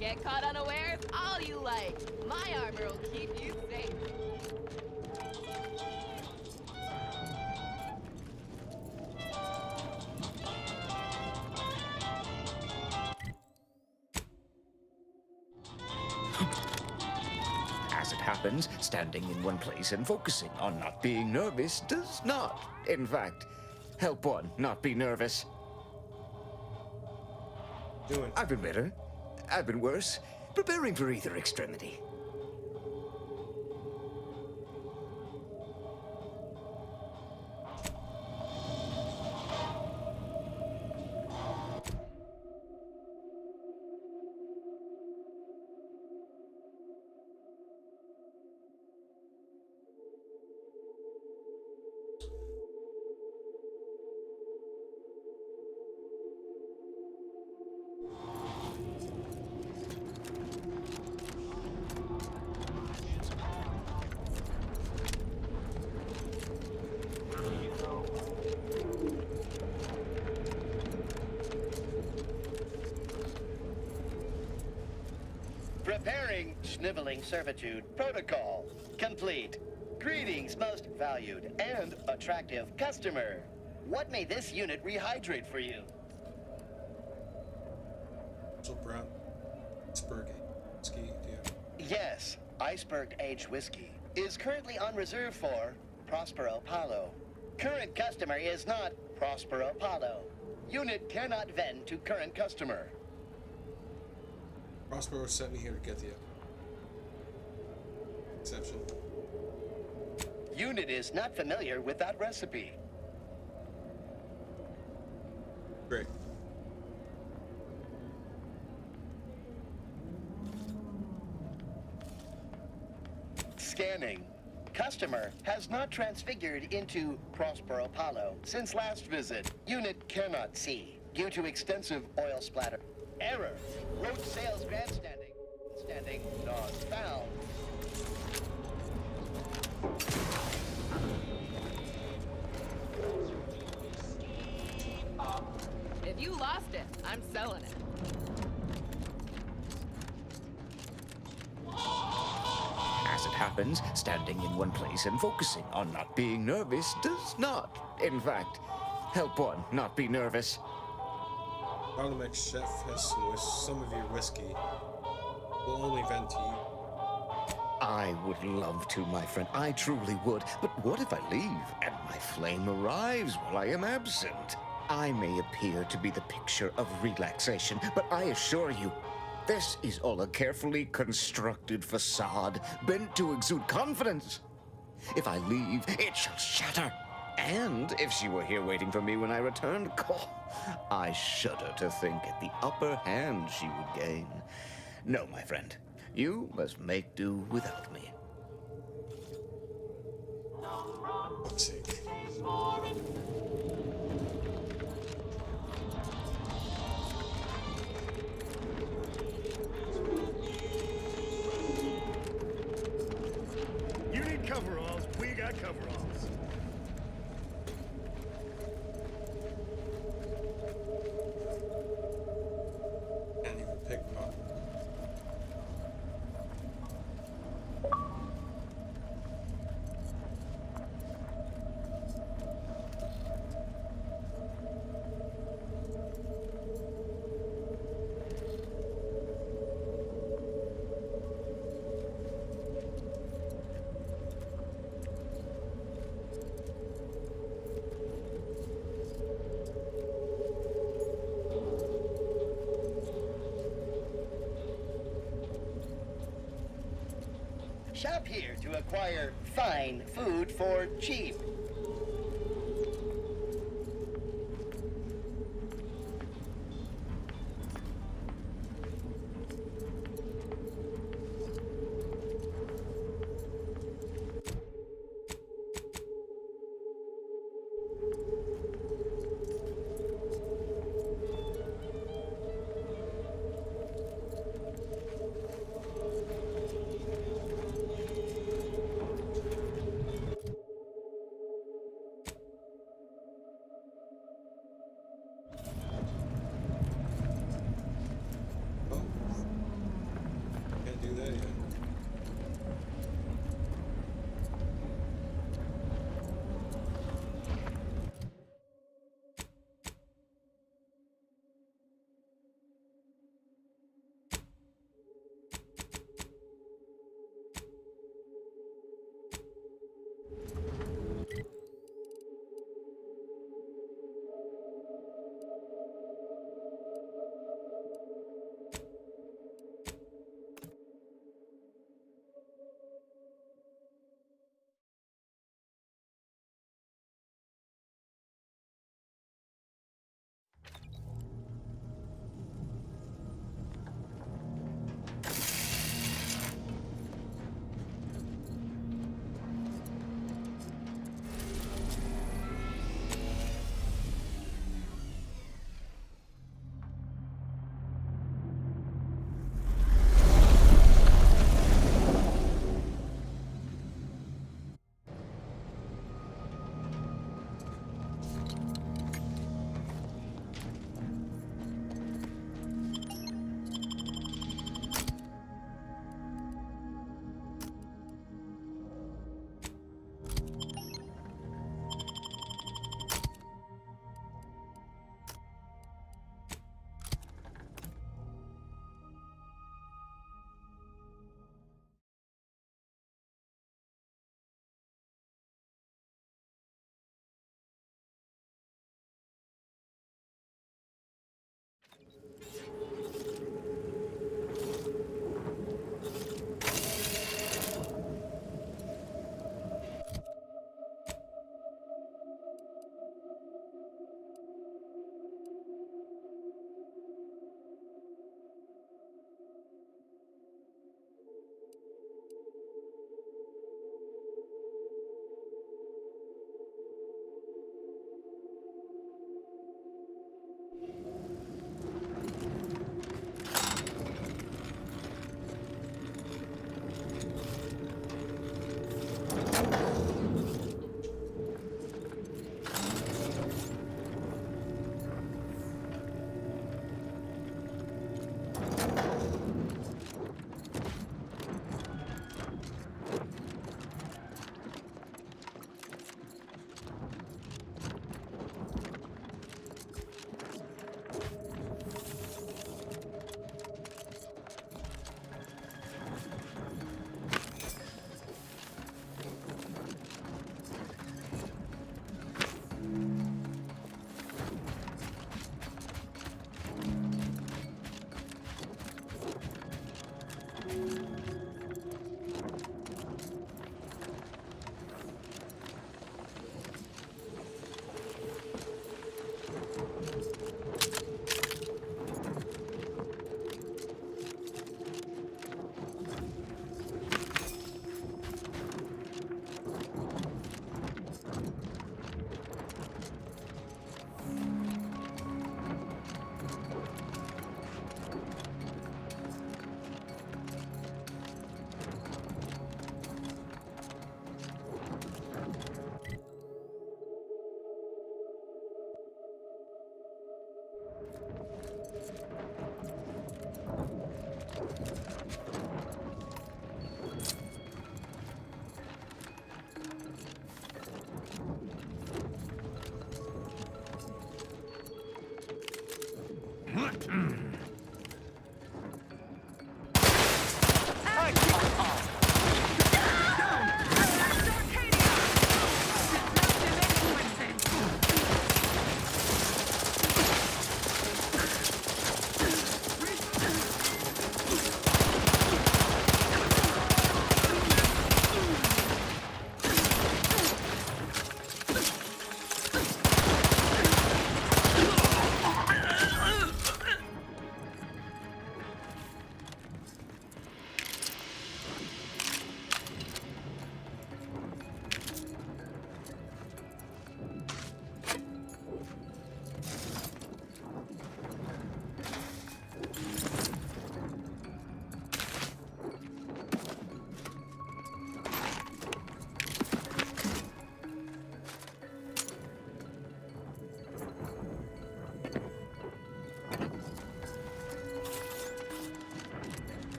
Get caught unawares all you like. My armor will keep you safe.
As it happens, standing in one place and focusing on not being nervous does not, in fact, help one not be nervous. I've been better. I've been worse. Preparing for either extremity.
Preparing sniveling servitude protocol complete. Greetings, most valued and attractive customer. What may this unit rehydrate for you?
So brown, iceberg, whiskey, yeah.
Yes, iceberg aged whiskey is currently on reserve for Prospero Palo. Current customer is not Prospero Palo. Unit cannot vend to current customer.
Prospero sent me here to get the exception.
Unit is not familiar with that recipe.
Great.
Scanning. Customer has not transfigured into Prospero Palo since last visit. Unit cannot see due to extensive oil splatter. Error. Road sales grandstanding. Standing not found.
If you lost it, I'm selling it.
As it happens, standing in one place and focusing on not being nervous does not, in fact, help one not be nervous.
Parliament chef has some of your whiskey. We'll only vent to you.
I would love to, my friend. I truly would. But what if I leave and my flame arrives while I am absent? I may appear to be the picture of relaxation, but I assure you, this is all a carefully constructed facade, bent to exude confidence. If I leave, it shall shatter. And if she were here waiting for me when I returned, I shudder to think at the upper hand she would gain. No, my friend, you must make do without me.
Fuck's sake.
You need coveralls, we got coveralls.
Can't even pick up.
Shop here to acquire fine food for cheap.
Can't do that yet.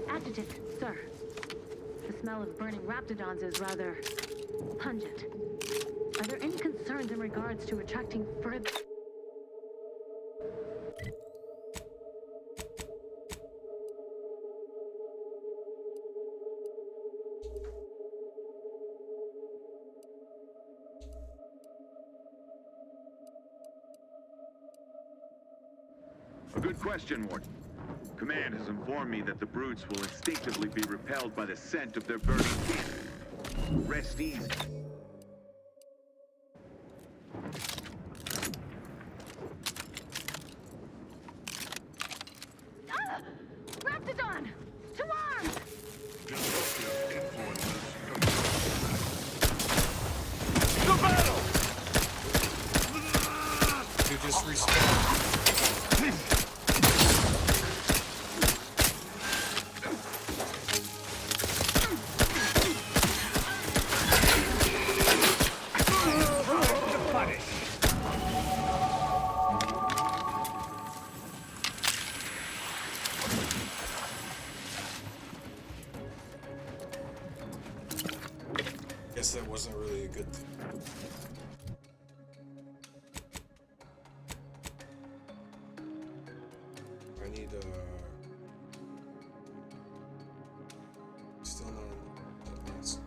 Adjutant, sir. The smell of burning raptidons is rather pungent. Are there any concerns in regards to attracting further...
A good question, Warden. Command has informed me that the brutes will instinctively be repelled by the scent of their burning kin. Rest easy.
Ah! Raptidon! To arms!
The battle!
You just respawn. Guess that wasn't really a good thing. I need still not advanced.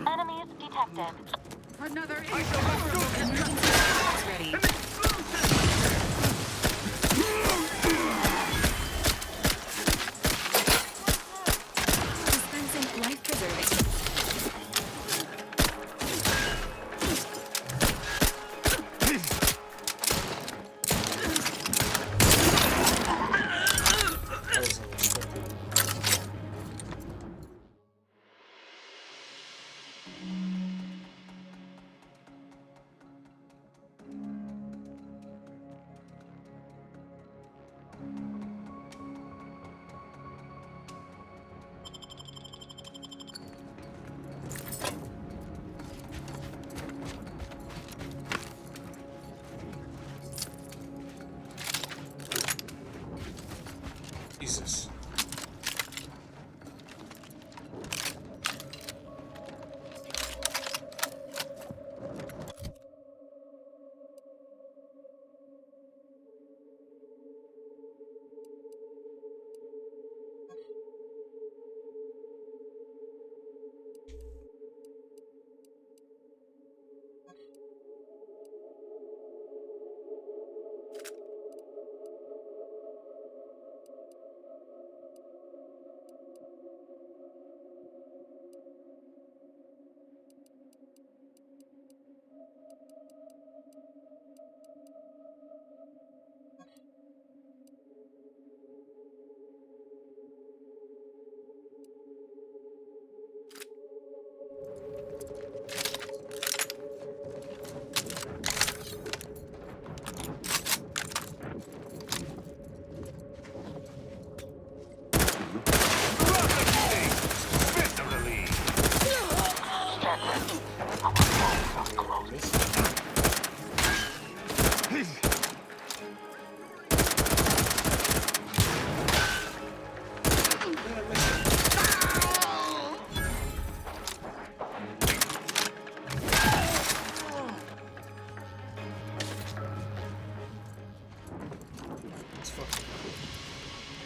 Enemies detected.
Another ready.
Dispensing life-preserving.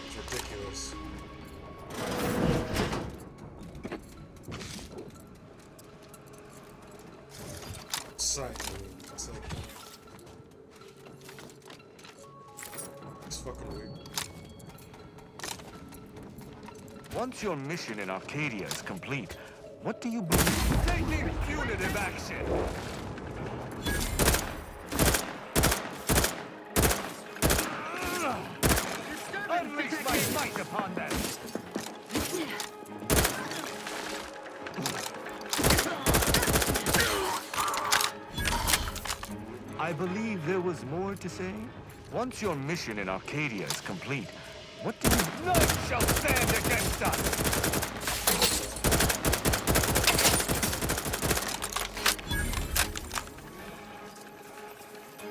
It's ridiculous. Sight. It's like it's fucking weird.
Once your mission in Arcadia is complete, what do you believe?
Taking punitive action! Unleash my might upon them!
I believe there was more to say. Once your mission in Arcadia is complete, what do you...
None shall stand against us!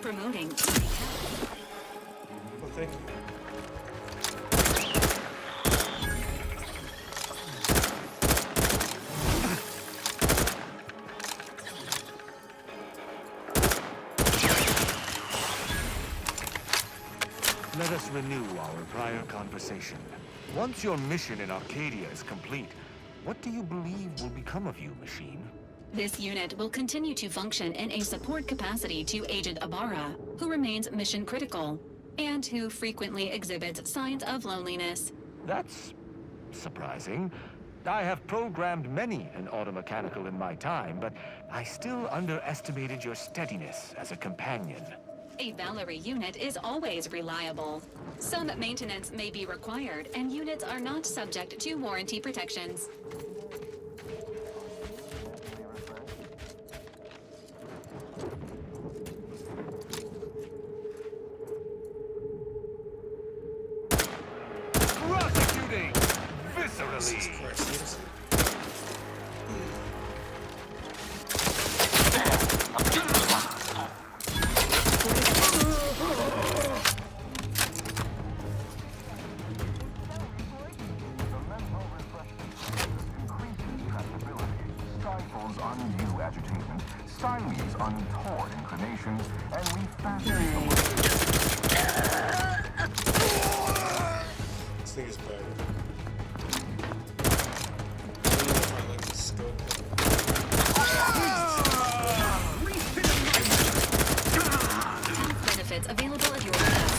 Promoting.
Well, thank you.
Let us renew our prior conversation. Once your mission in Arcadia is complete, what do you believe will become of you, machine?
This unit will continue to function in a support capacity to Agent Ibarra, who remains mission critical, and who frequently exhibits signs of loneliness.
That's surprising. I have programmed many an automechanical in my time, but I still underestimated your steadiness as a companion.
A Valerie unit is always reliable. Some maintenance may be required, and units are not subject to warranty protections.
Prosecuting! Viscerally!
Undue agitation, stymies untoward inclinations, and refascinates the way.
This thing is bad. I don't know if I like the scope.
Benefits available at your desk.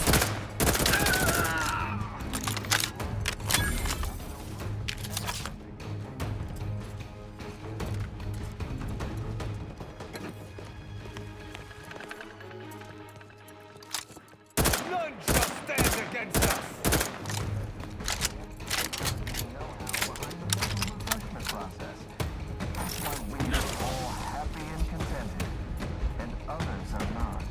None shall stand against us!
Process. That's why we are all happy and contented, and others are not.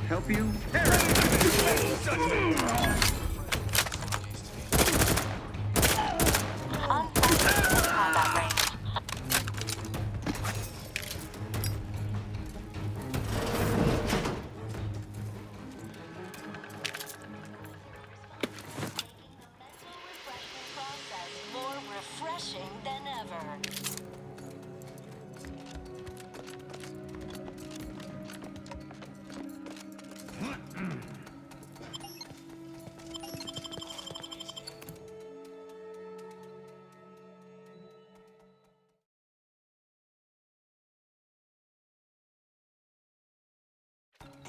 Help you?
More refreshing than ever.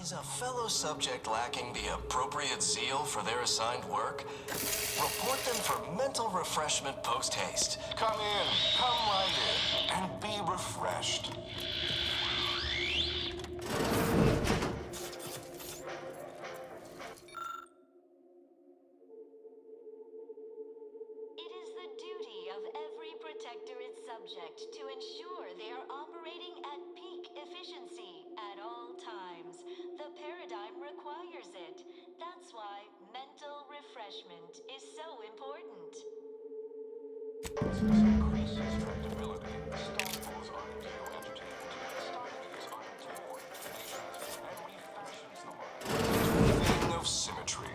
Is a fellow subject lacking the appropriate zeal for their assigned work? Report them for mental refreshment post-haste.
Come in, come right in, and be refreshed.
protector its subject to ensure they are operating at peak efficiency at all times. The paradigm requires it. That's why mental refreshment is so important.
King of symmetry.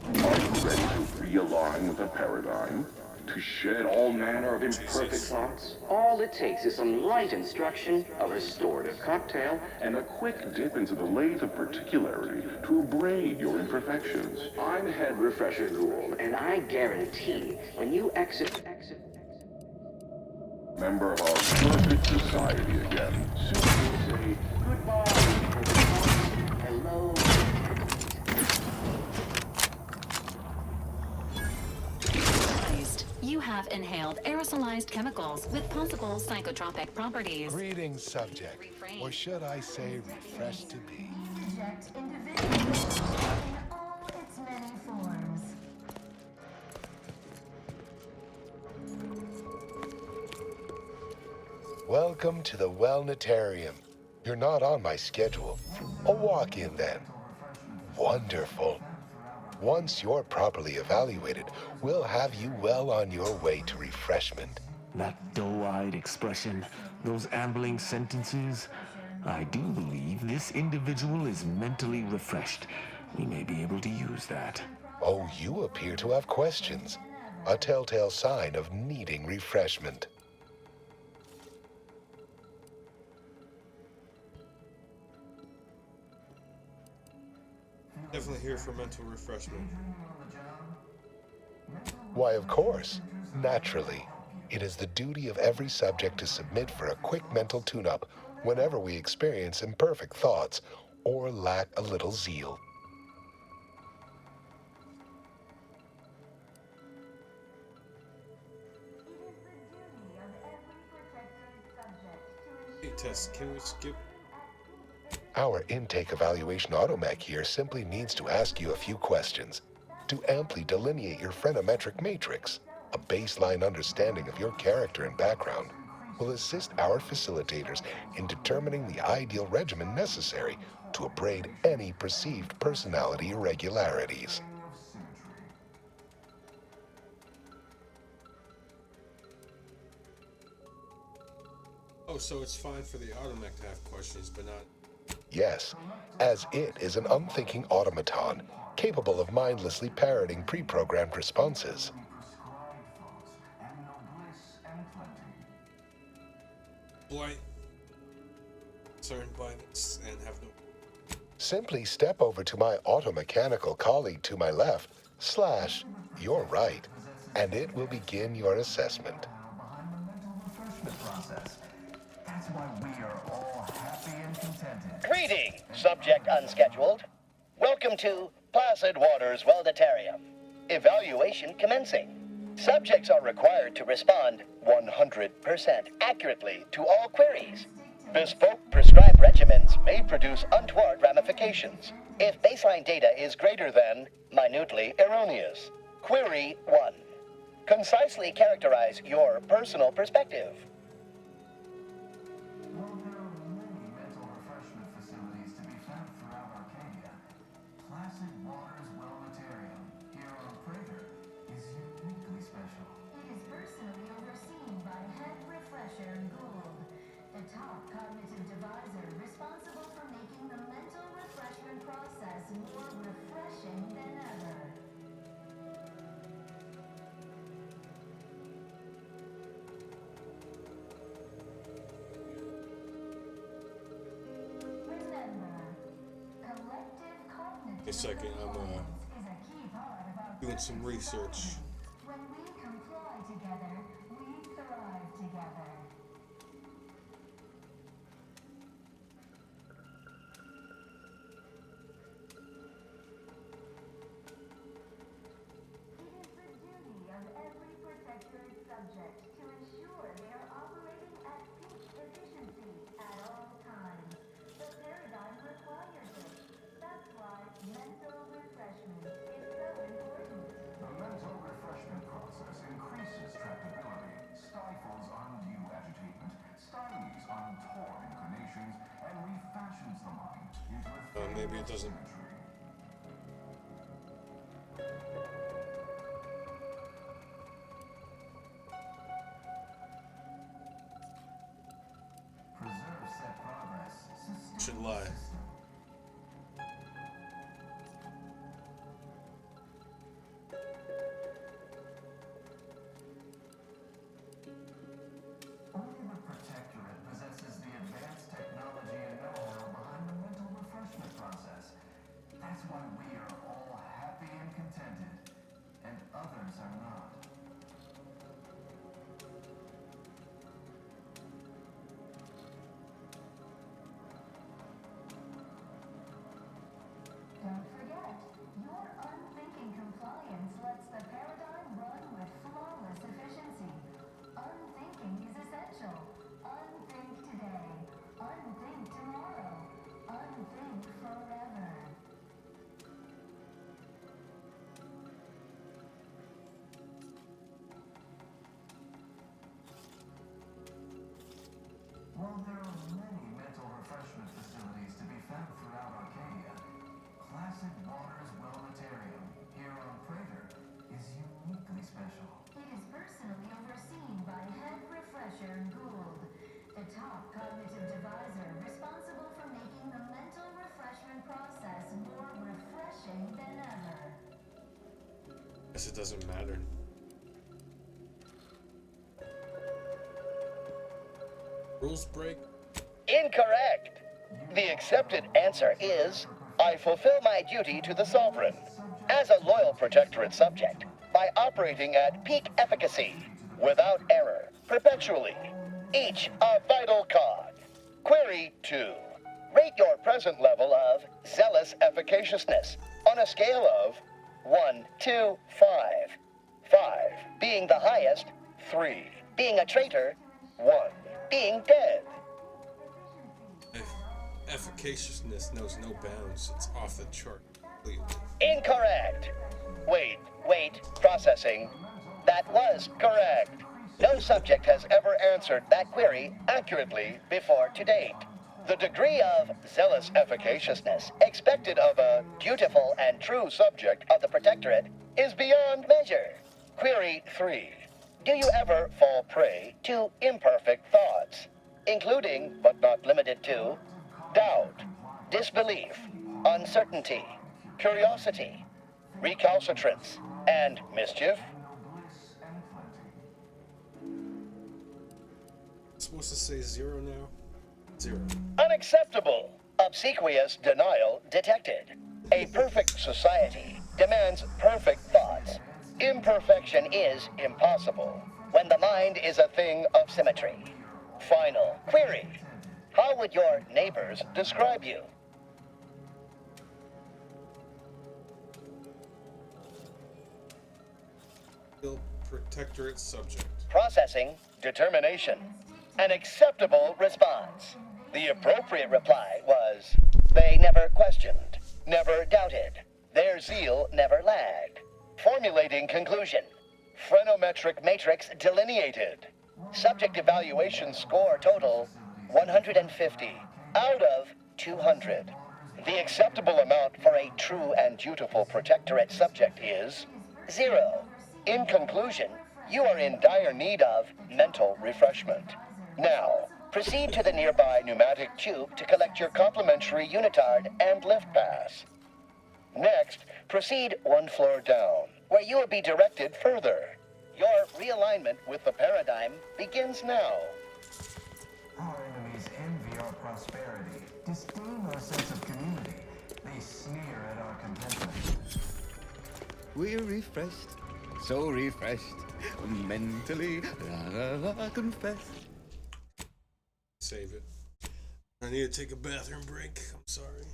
Are you ready to realign with the paradigm? To shed all manner of imperfect thoughts?
All it takes is some light instruction, a restorative cocktail,
And a quick dip into the lathe of particularity to abrade your imperfections.
I'm Head Refresher Ghoul, and I guarantee when you exit...
Member of our perfect society again. Soon you'll say,
goodbye, hello.
You have inhaled aerosolized chemicals with possible psychotropic properties.
Greetings, subject. Or should I say, refreshed to be.
Reject individuals in all its many forms.
Welcome to the Wellnetarium. You're not on my schedule. A walk-in then. Wonderful. Once you're properly evaluated, we'll have you well on your way to refreshment.
That doe-eyed expression, those ambling sentences. I do believe this individual is mentally refreshed. We may be able to use that.
Oh, you appear to have questions. A telltale sign of needing refreshment.
Definitely here for mental refreshment.
Why, of course. Naturally. It is the duty of every subject to submit for a quick mental tune-up whenever we experience imperfect thoughts or lack a little zeal.
Hey, Tess, can we skip?
Our intake evaluation automech here simply needs to ask you a few questions to amply delineate your phreноmetric matrix. A baseline understanding of your character and background will assist our facilitators in determining the ideal regimen necessary to abrade any perceived personality irregularities.
Oh, so it's fine for the automech to have questions, but not...
Yes, as it is an unthinking automaton, capable of mindlessly parroting pre-programmed responses.
Blight. Concerned by this and have no...
Simply step over to my automechanical colleague to my left, / your right, and it will begin your assessment.
That's why we are all happy and contented.
Greeting, subject unscheduled. Welcome to Placid Waters Welditarium. Evaluation commencing. Subjects are required to respond 100% accurately to all queries. Bespoke prescribed regimens may produce untoward ramifications if baseline data is greater than minutely erroneous. Query 1. Concisely characterize your personal perspective.
While there are many mental refreshment facilities to be found throughout Arcadia, Placid Waters Welditarium here on Prater is uniquely special.
It is personally overseen by Head Refresher Gould, the top cognitive deviser responsible for making the mental refreshment process more refreshing than ever.
A second, I'm doing some research.
When we comply together, we thrive together. It is the duty of every protectorate subject to ensure they are operating at peak efficiency at all times. The paradigm requires it. That's why mental refreshment is so important.
maybe it doesn't.
Preserve set progress.
Should lie.
Only the Protectorate possesses the advanced technology and know-how behind the mental refreshment process. That's why we are all happy and contented, and others are not.
Don't forget, your unthinking compliance lets the paradigm run with flawless efficiency. Unthinking is essential. Unthink today. Unthink tomorrow. Unthink forever.
While there are many mental refreshment facilities to be found throughout Arcadia, Classic Waters Wellmatarium here on Prater is uniquely special.
It is personally overseen by Head Refresher Gould, the top cognitive deviser responsible for making the mental refreshment process more refreshing than ever.
Guess it doesn't matter. Rules break.
Incorrect. The accepted answer is, I fulfill my duty to the Sovereign as a loyal Protectorate subject by operating at peak efficacy, without error, perpetually. Each a vital cog. Query 2. Rate your present level of zealous efficaciousness on a scale of 1 to 5. 5 being the highest, 3 being a traitor, 1 being dead.
Efficaciousness knows no bounds. It's off the chart completely.
Incorrect. Wait, processing. That was correct. No subject has ever answered that query accurately before to date. The degree of zealous efficaciousness expected of a dutiful and true subject of the Protectorate is beyond measure. Query 3. Do you ever fall prey to imperfect thoughts, including, but not limited to, doubt, disbelief, uncertainty, curiosity, recalcitrance, and mischief?
It's supposed to say 0 now? 0.
Unacceptable. Obsequious denial detected. A perfect society demands perfect thoughts. Imperfection is impossible when the mind is a thing of symmetry. Final query. How would your neighbors describe you?
Still Protectorate subject.
Processing determination. An acceptable response. The appropriate reply was, they never questioned, never doubted. Their zeal never lagged. Formulating conclusion. Phrenometric matrix delineated. Subject evaluation score total 150 out of 200. The acceptable amount for a true and dutiful Protectorate subject is 0. In conclusion, you are in dire need of mental refreshment. Now, proceed to the nearby pneumatic tube to collect your complimentary unitard and lift pass. Next, proceed 1 floor down, where you will be directed further. Your realignment with the paradigm begins now.
Our enemies envy our prosperity, disdain our sense of community. They sneer at our contentment.
We're refreshed, so refreshed, mentally confessed.
Save it. I need to take a bathroom break. I'm sorry.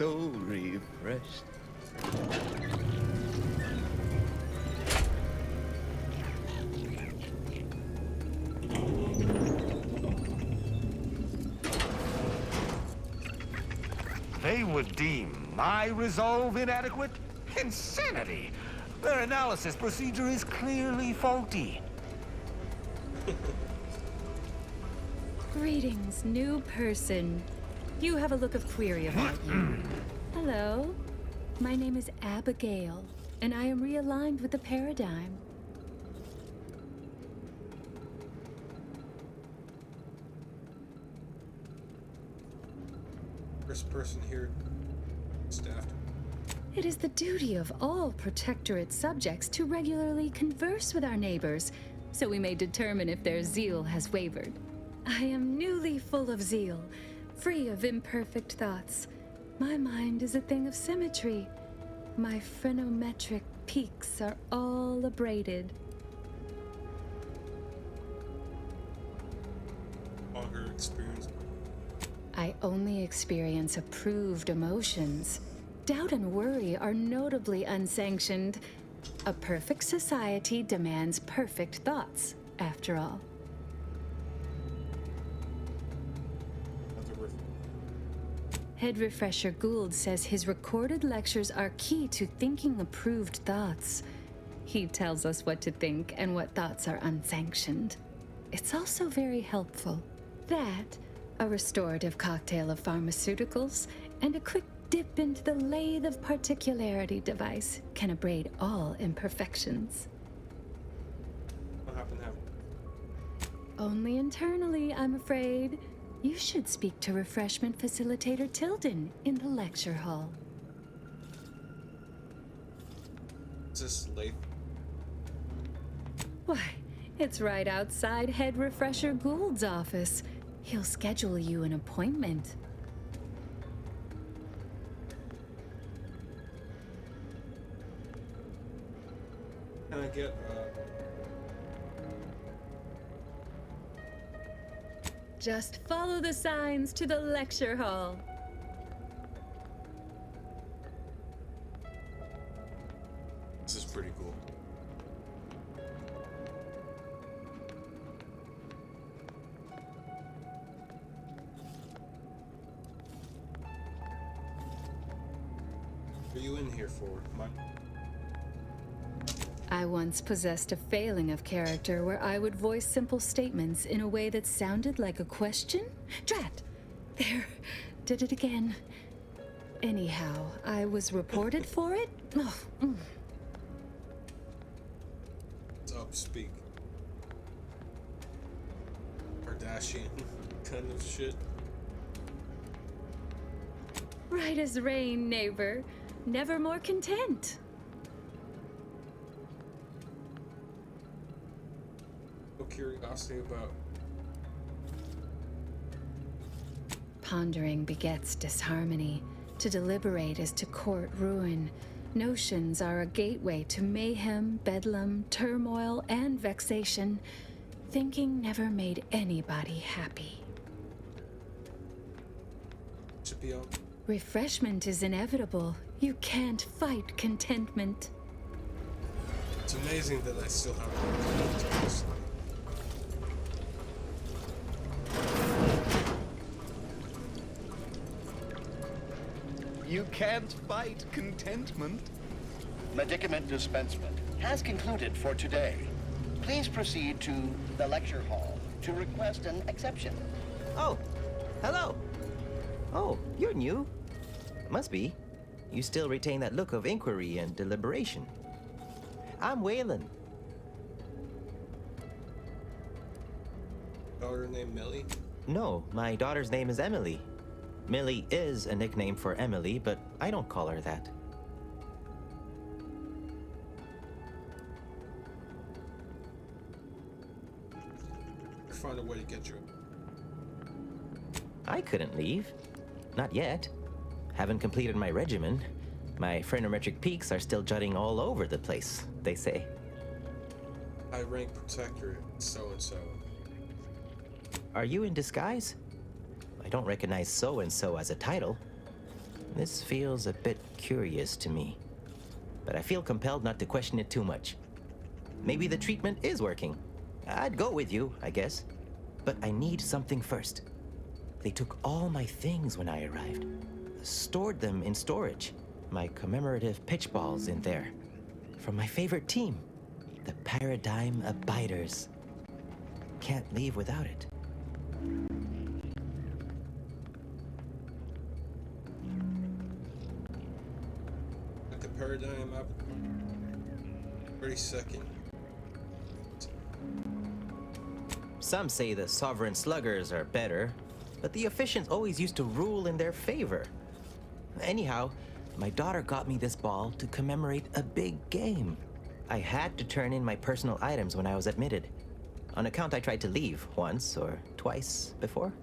so refreshed.
They would deem my resolve inadequate? Insanity! Their analysis procedure is clearly faulty.
Greetings, new person. You have a look of query about you. Hello. My name is Abigail, and I am realigned with the paradigm.
First person here staffed.
It is the duty of all Protectorate subjects to regularly converse with our neighbors, so we may determine if their zeal has wavered. I am newly full of zeal, free of imperfect thoughts. My mind is a thing of symmetry. My phrenometric peaks are all abraded.
All her experience.
I only experience approved emotions. Doubt and worry are notably unsanctioned. A perfect society demands perfect thoughts, after all. Head Refresher Gould says his recorded lectures are key to thinking approved thoughts. He tells us what to think and what thoughts are unsanctioned. It's also very helpful. That, a restorative cocktail of pharmaceuticals, and a quick dip into the lathe of particularity device can abrade all imperfections.
What happened to have?
Only internally, I'm afraid. You should speak to Refreshment Facilitator Tilden in the lecture hall.
Is this late?
Why, it's right outside Head Refresher Gould's office. He'll schedule you an appointment.
Can I get
Just follow the signs to the lecture hall.
This is pretty cool. What are you in here for?
I once possessed a failing of character where I would voice simple statements in a way that sounded like a question? Drat! There, did it again. Anyhow, I was reported for it? Oh,
It's up, speak. Kardashian kind of shit.
Right as rain, neighbor. Never more content.
No curiosity about.
Pondering begets disharmony. To deliberate is to court ruin. Notions are a gateway to mayhem, bedlam, turmoil, and vexation. Thinking never made anybody happy.
Should be on.
Refreshment is inevitable. You can't fight contentment.
It's amazing that I still have this.
You can't fight contentment.
Medicament dispensement has concluded for today. Please proceed to the lecture hall to request an exception.
Oh, hello. Oh, you're new. Must be. You still retain that look of inquiry and deliberation. I'm Waylon.
Daughter named Millie?
No, my daughter's name is Emily. Millie is a nickname for Emily, but I don't call her that.
Find a way to get you.
I couldn't leave. Not yet. Haven't completed my regimen. My phrenometric peaks are still jutting all over the place, they say.
I rank Protectorate, so-and-so.
Are you in disguise? I don't recognize so-and-so as a title. This feels a bit curious to me, but I feel compelled not to question it too much. Maybe the treatment is working. I'd go with you, I guess. But I need something first. They took all my things when I arrived. Stored them in storage. My commemorative pitch balls in there. From my favorite team, the Paradigm Abiders. Can't leave without it.
At the Paradigm up 32nd.
Some say the Sovereign Sluggers are better, but the Efficients always used to rule in their favor. Anyhow, my daughter got me this ball to commemorate a big game. I had to turn in my personal items when I was admitted. On account I tried to leave once or twice before.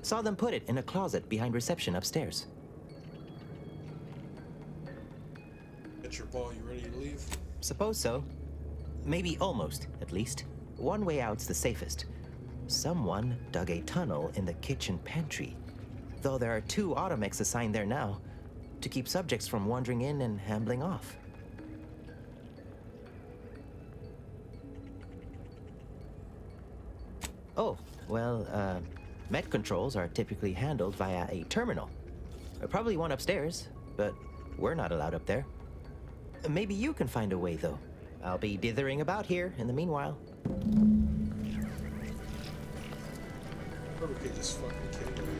Saw them put it in a closet behind reception upstairs.
Get your ball, you ready to leave?
Suppose so. Maybe almost, at least. One way out's the safest. Someone dug a tunnel in the kitchen pantry. Though there are 2 automechs assigned there now, to keep subjects from wandering in and ambling off. Oh, well, Met controls are typically handled via a terminal. Probably one upstairs, but we're not allowed up there. Maybe you can find a way, though. I'll be dithering about here in the meanwhile.
Probably could just fucking kill me.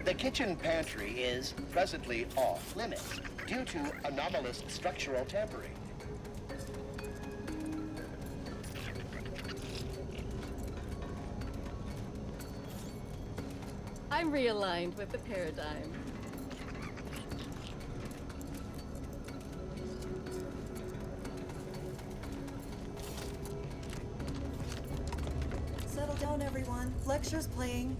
The kitchen pantry is presently off limits due to anomalous structural tampering.
I'm realigned with the paradigm.
Settle down, everyone. Lecture's playing.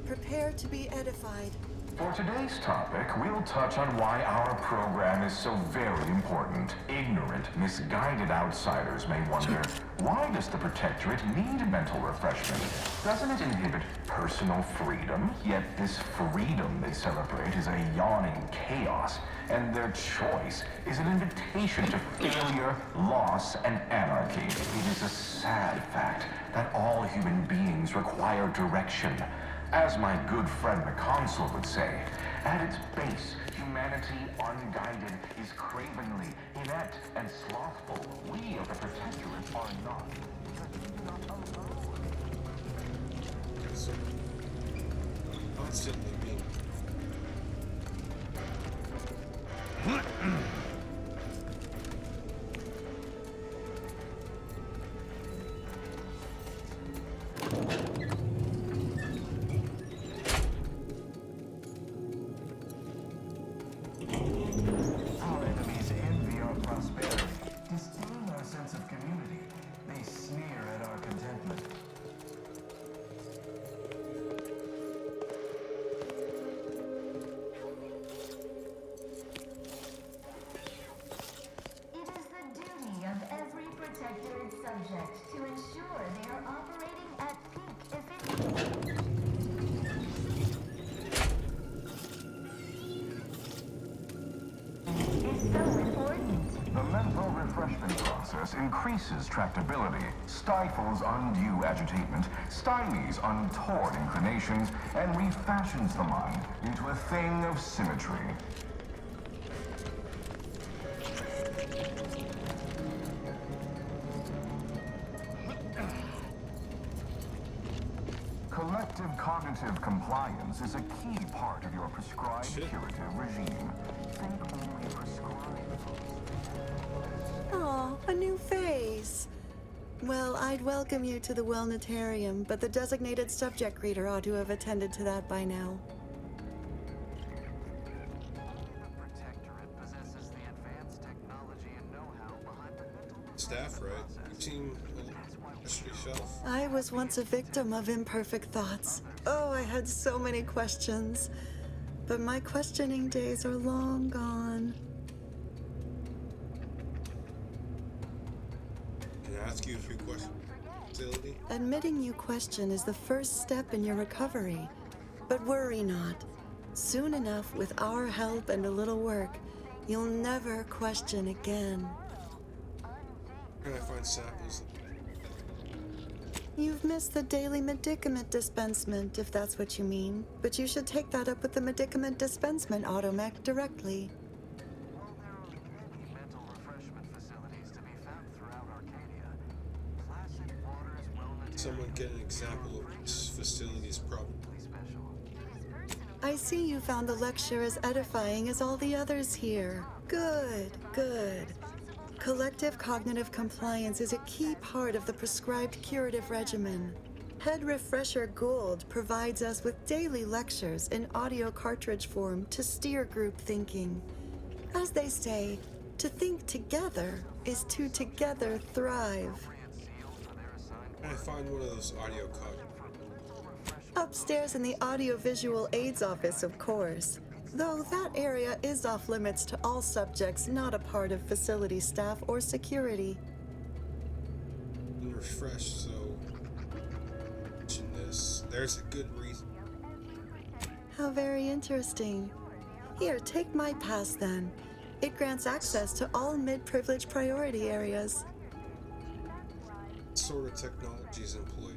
Prepare to be edified.
For today's topic, we'll touch on why our program is so very important. Ignorant, misguided outsiders may wonder, why does the Protectorate need mental refreshment? Doesn't it inhibit personal freedom? Yet this freedom they celebrate is a yawning chaos, and their choice is an invitation to failure, loss, and anarchy. It is a sad fact that all human beings require direction. As my good friend the Consul would say, at its base, humanity unguided is cravenly, inept, and slothful. We of the Protectorate are not.
Constantly being...
To ensure they are operating at peak efficiency. It's so important.
The mental refreshment process increases tractability, stifles undue agitation, stymies untoward inclinations, and refashions the mind into a thing of symmetry. Collective cognitive compliance is a key part of your prescribed curative regime. Think only prescribed.
Oh, a new face. Well, I'd welcome you to the Wellnetarium, but the designated subject reader ought to have attended to that by now.
Staff, right? You seem yourself.
I was once a victim of imperfect thoughts. Oh, I had so many questions. but my questioning days are long gone.
Can I ask you a few questions? Facility?
Admitting you question is the first step in your recovery. But worry not. Soon enough, with our help and a little work, you'll never question again.
Can I find samples?
You've missed the daily medicament dispensement, if that's what you mean. But you should take that up with the medicament dispensement automech directly.
Someone get an example of this facility's problem.
I see you found the lecture as edifying as all the others here. Good, good. Collective cognitive compliance is a key part of the prescribed curative regimen. Head Refresher Gould provides us with daily lectures in audio cartridge form to steer group thinking. As they say, to think together is to together thrive.
Can I find one of those audio cards?
Upstairs in the audiovisual aids office, of course. Though that area is off limits to all subjects not a part of facility staff or security.
And refresh, so mention this. There's a good reason.
How very interesting. Here, take my pass then. It grants access to all mid-privilege priority areas.
What sort of technology is employed?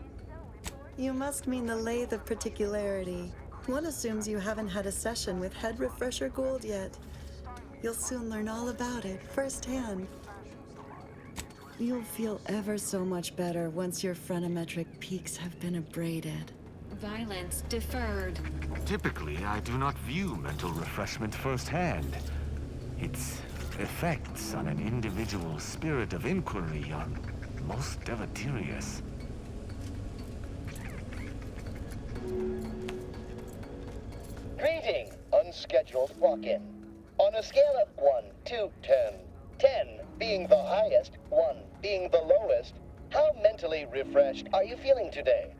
You must mean the lathe of particularity. One assumes you haven't had a session with Head Refresher Gould yet. You'll soon learn all about it firsthand. You'll feel ever so much better once your phreноmetric peaks have been abraded.
Violence deferred.
Typically, I do not view mental refreshment firsthand. Its effects on an individual's spirit of inquiry are most deleterious.
Greeting, unscheduled walk-in. On a scale of 1 to 10, 10 being the highest, 1 being the lowest, how mentally refreshed are you feeling today?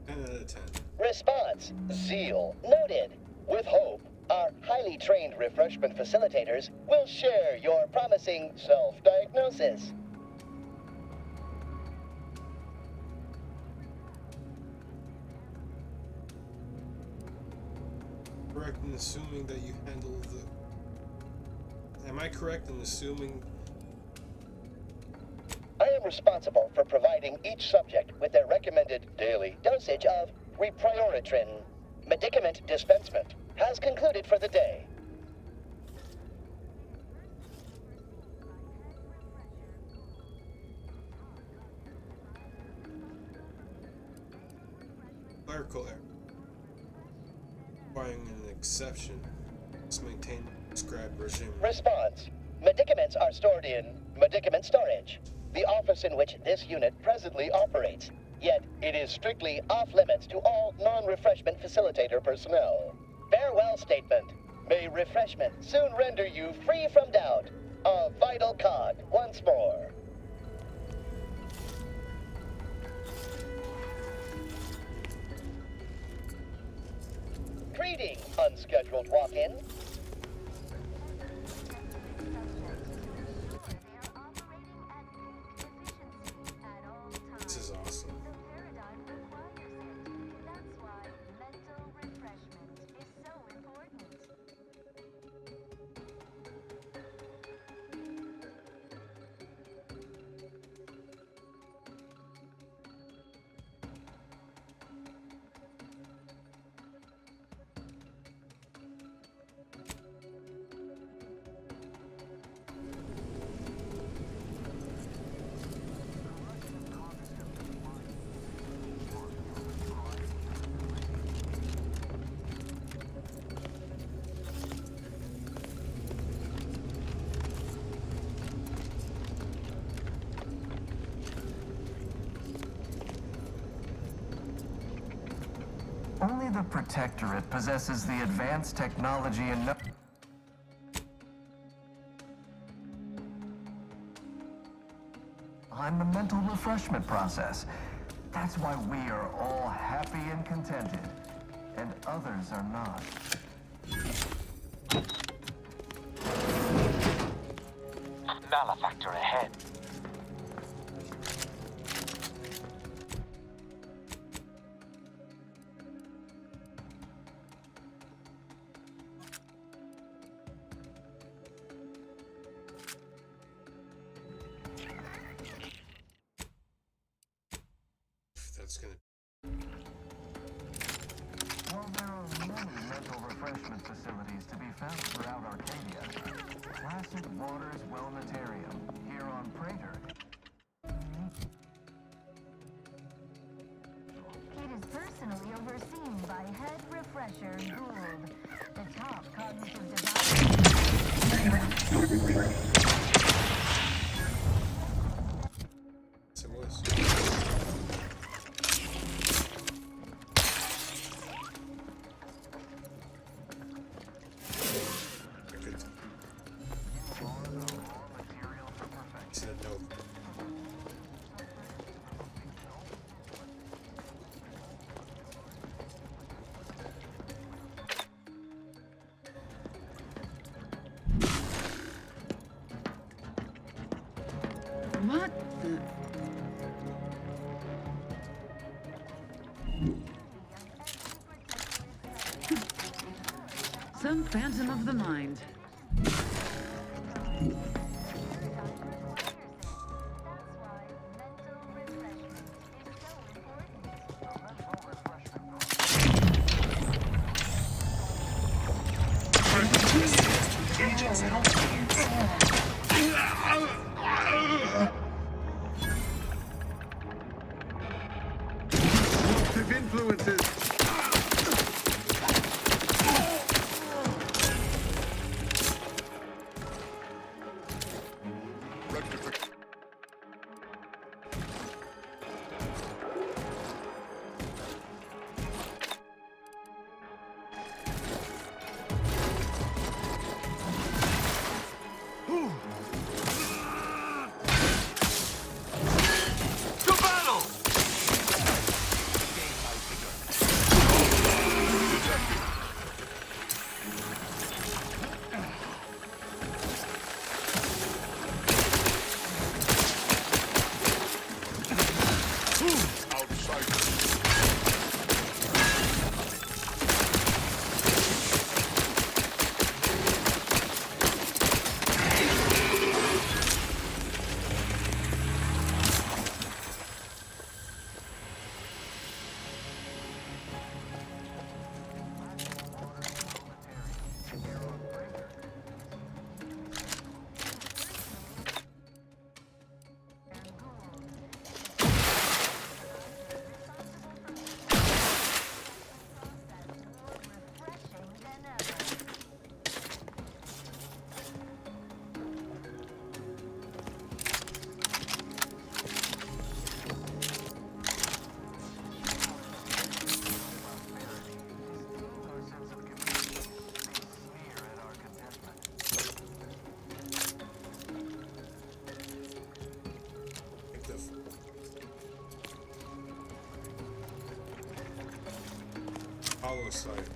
10 out of 10.
Response, zeal. Noted. With hope, our highly trained refreshment facilitators will share your promising self-diagnosis.
Correct in assuming that you handle the... Am I correct in assuming...
I am responsible for providing each subject with their recommended daily dosage of reprioritrin. Medicament dispensement has concluded for the day.
Clerical error. Requiring an exception. Let's maintain prescribed regime.
Response. Medicaments are stored in medicament storage, the office in which this unit presently operates. Yet, it is strictly off-limits to all non-refreshment facilitator personnel. Farewell statement. May refreshment soon render you free from doubt. A vital cog once more. Greeting, unscheduled walk-in.
This is awesome.
Only the Protectorate possesses the advanced technology and behind the mental refreshment process. That's why we are all happy and contented, and others are not.
Malefactor ahead.
That's gonna.
While there are many mental refreshment facilities to be found throughout Arcadia, Classic Waters Wellnetarium, here on Prater.
It is personally overseen by Head Refresher Gould, the top cognitive development.
Yes, it was. He said no.
What the? Some phantom of the mind.
Disruptive influences.
To battle!
Hollow side.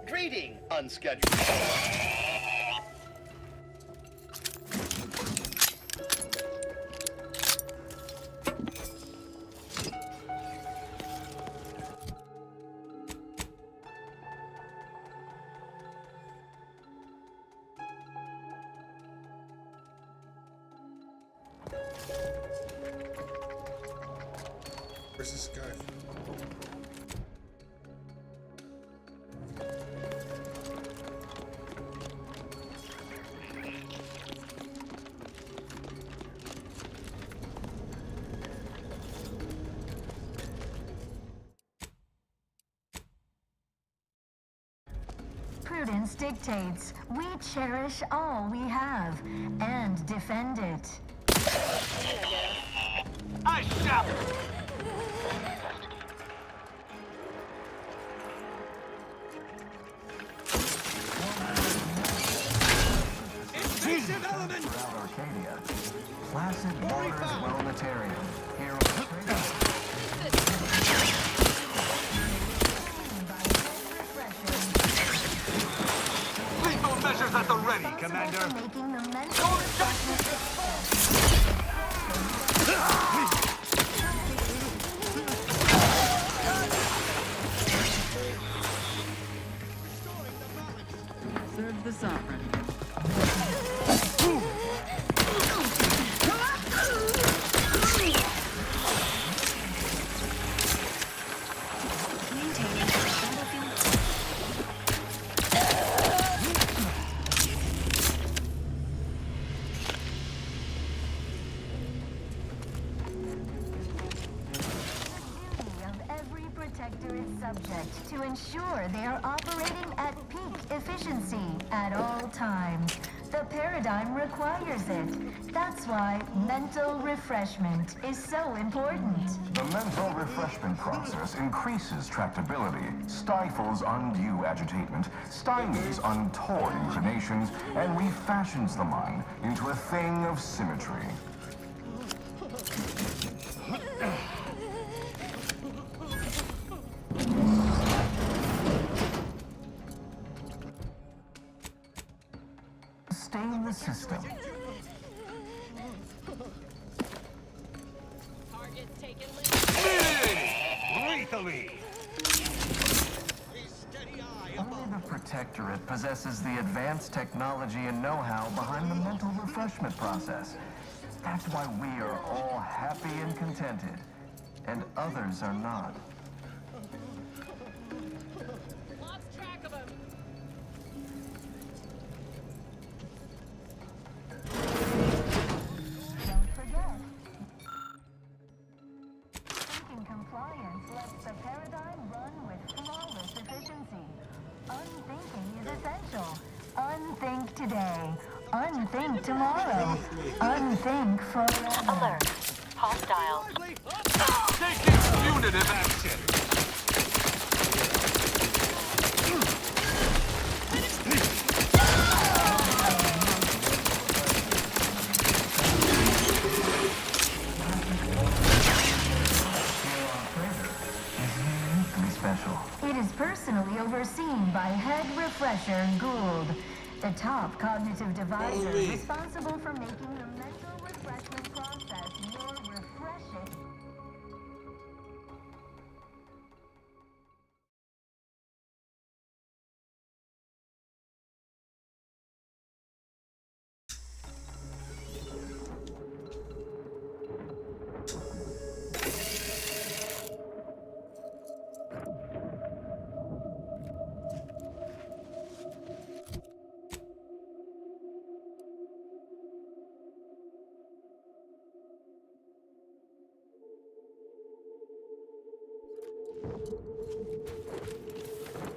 Greeting, unscheduled.
Where's this guy?
dictates, we cherish all we have and defend it.
I shall.
Invasive element! Throughout Arcadia. Placid Waters Wellnatarium. Here on
Lethal measures at the ready, Commander.
Making the mental
Serve the sovereign.
subject to ensure they are operating at peak efficiency at all times. The paradigm requires it. That's why mental refreshment is so important.
The mental refreshment process increases tractability, stifles undue agitation, stymies untoward inclinations, and refashions the mind into a thing of symmetry. Stay in the system.
Lethally!
Only the Protectorate possesses the advanced technology and know-how behind the mental refreshment process. That's why we are all happy and contented, and others are not.
Lost track of him.
Don't forget. Thinking compliance lets the paradigm run with flawless efficiency. Unthinking is essential. Unthink today. Unthink tomorrow. Unthink forever.
Alert. Hostile.
Taking punitive action!
It is personally overseen by Head Refresher Gould, the top cognitive divisor responsible for making the mental refreshment process more refreshing.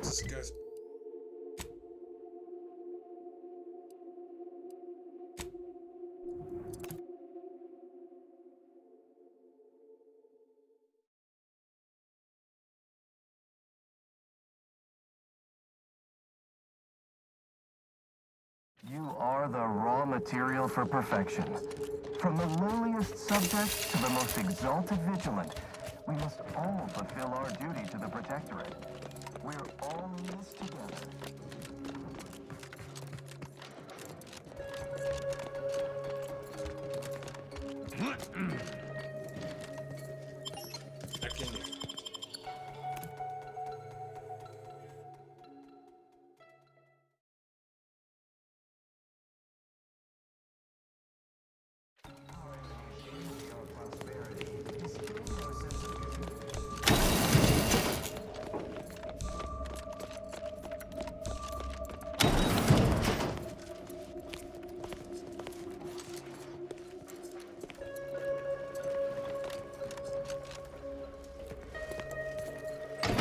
This guy's.
You are the raw material for perfection. From the lowliest subject to the most exalted vigilant, we must all fulfill our duty to the Protectorate. We're all in this together.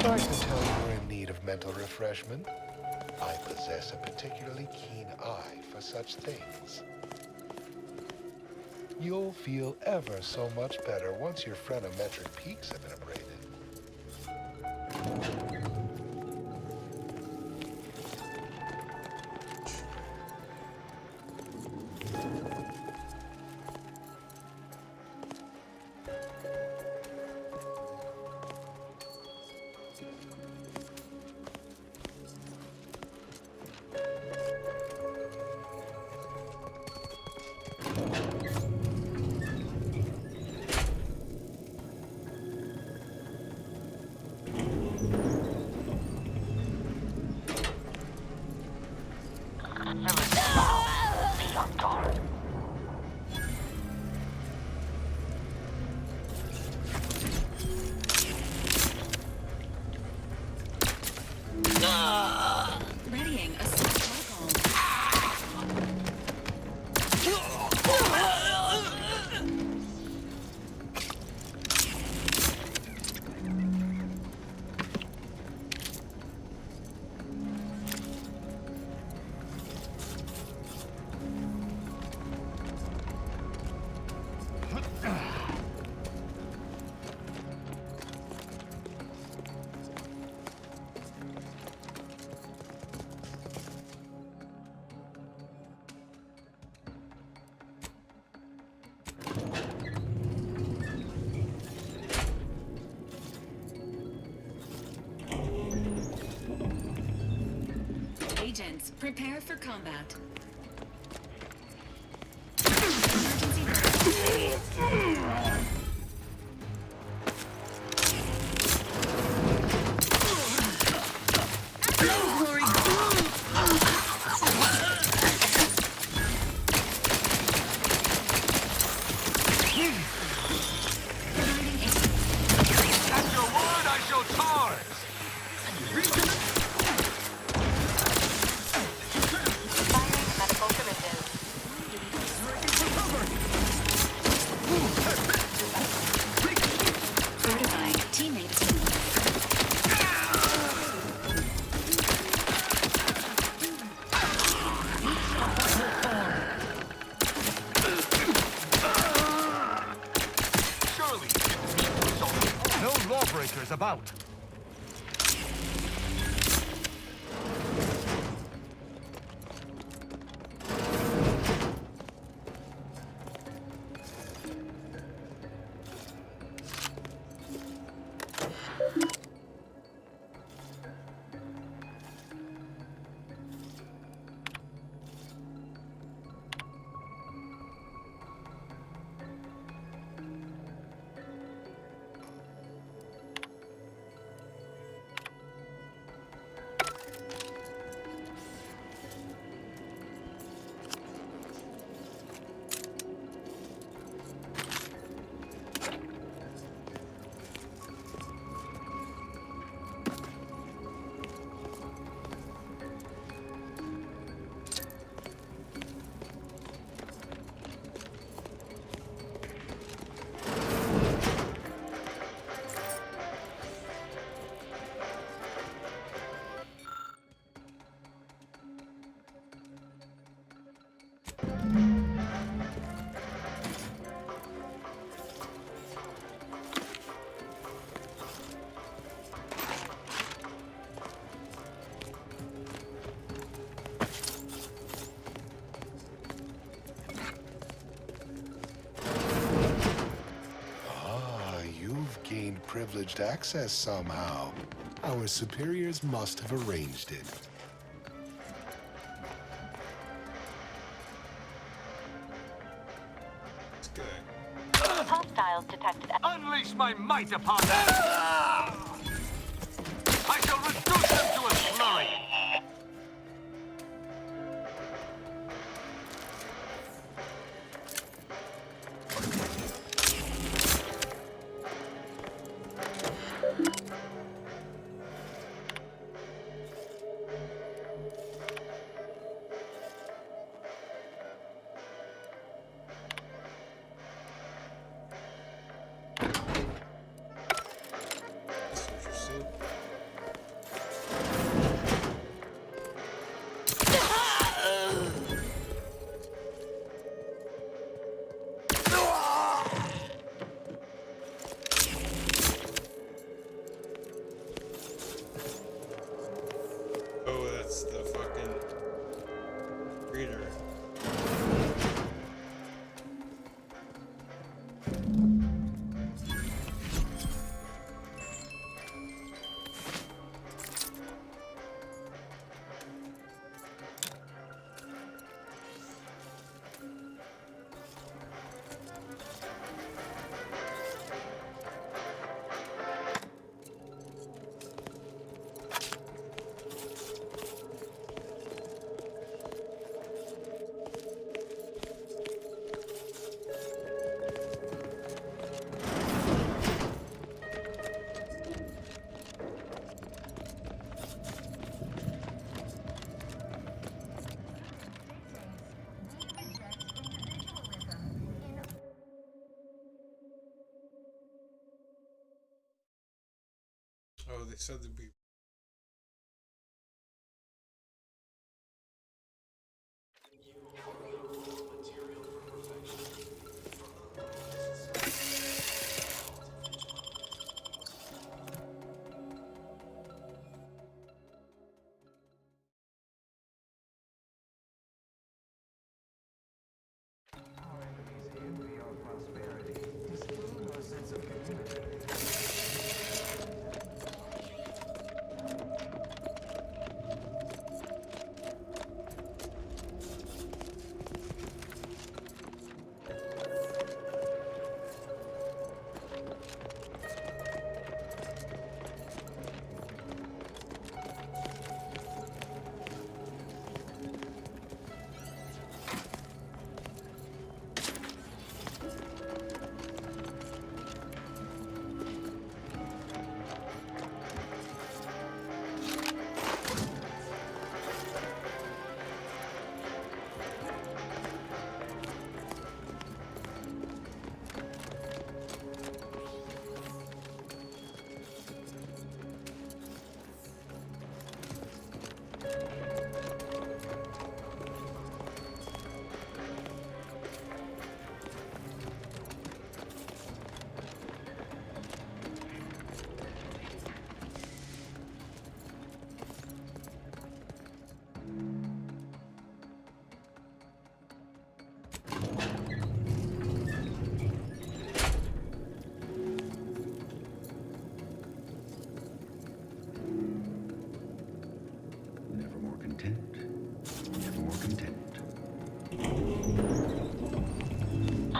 I can tell you are in need of mental refreshment. I possess possess a particularly keen eye for such things. You'll feel ever so much better once your phrenometric peaks have been abraded.
Readying assault protocol. Agents, prepare for combat.
At your word, I shall charge!
Fortify teammates.
Surely, no lawbreakers about.
Gained privileged access somehow. Our superiors must have arranged it.
Hostiles detected.
Unleash my might upon them! I shall reduce them to a slurry!
they said they'd be.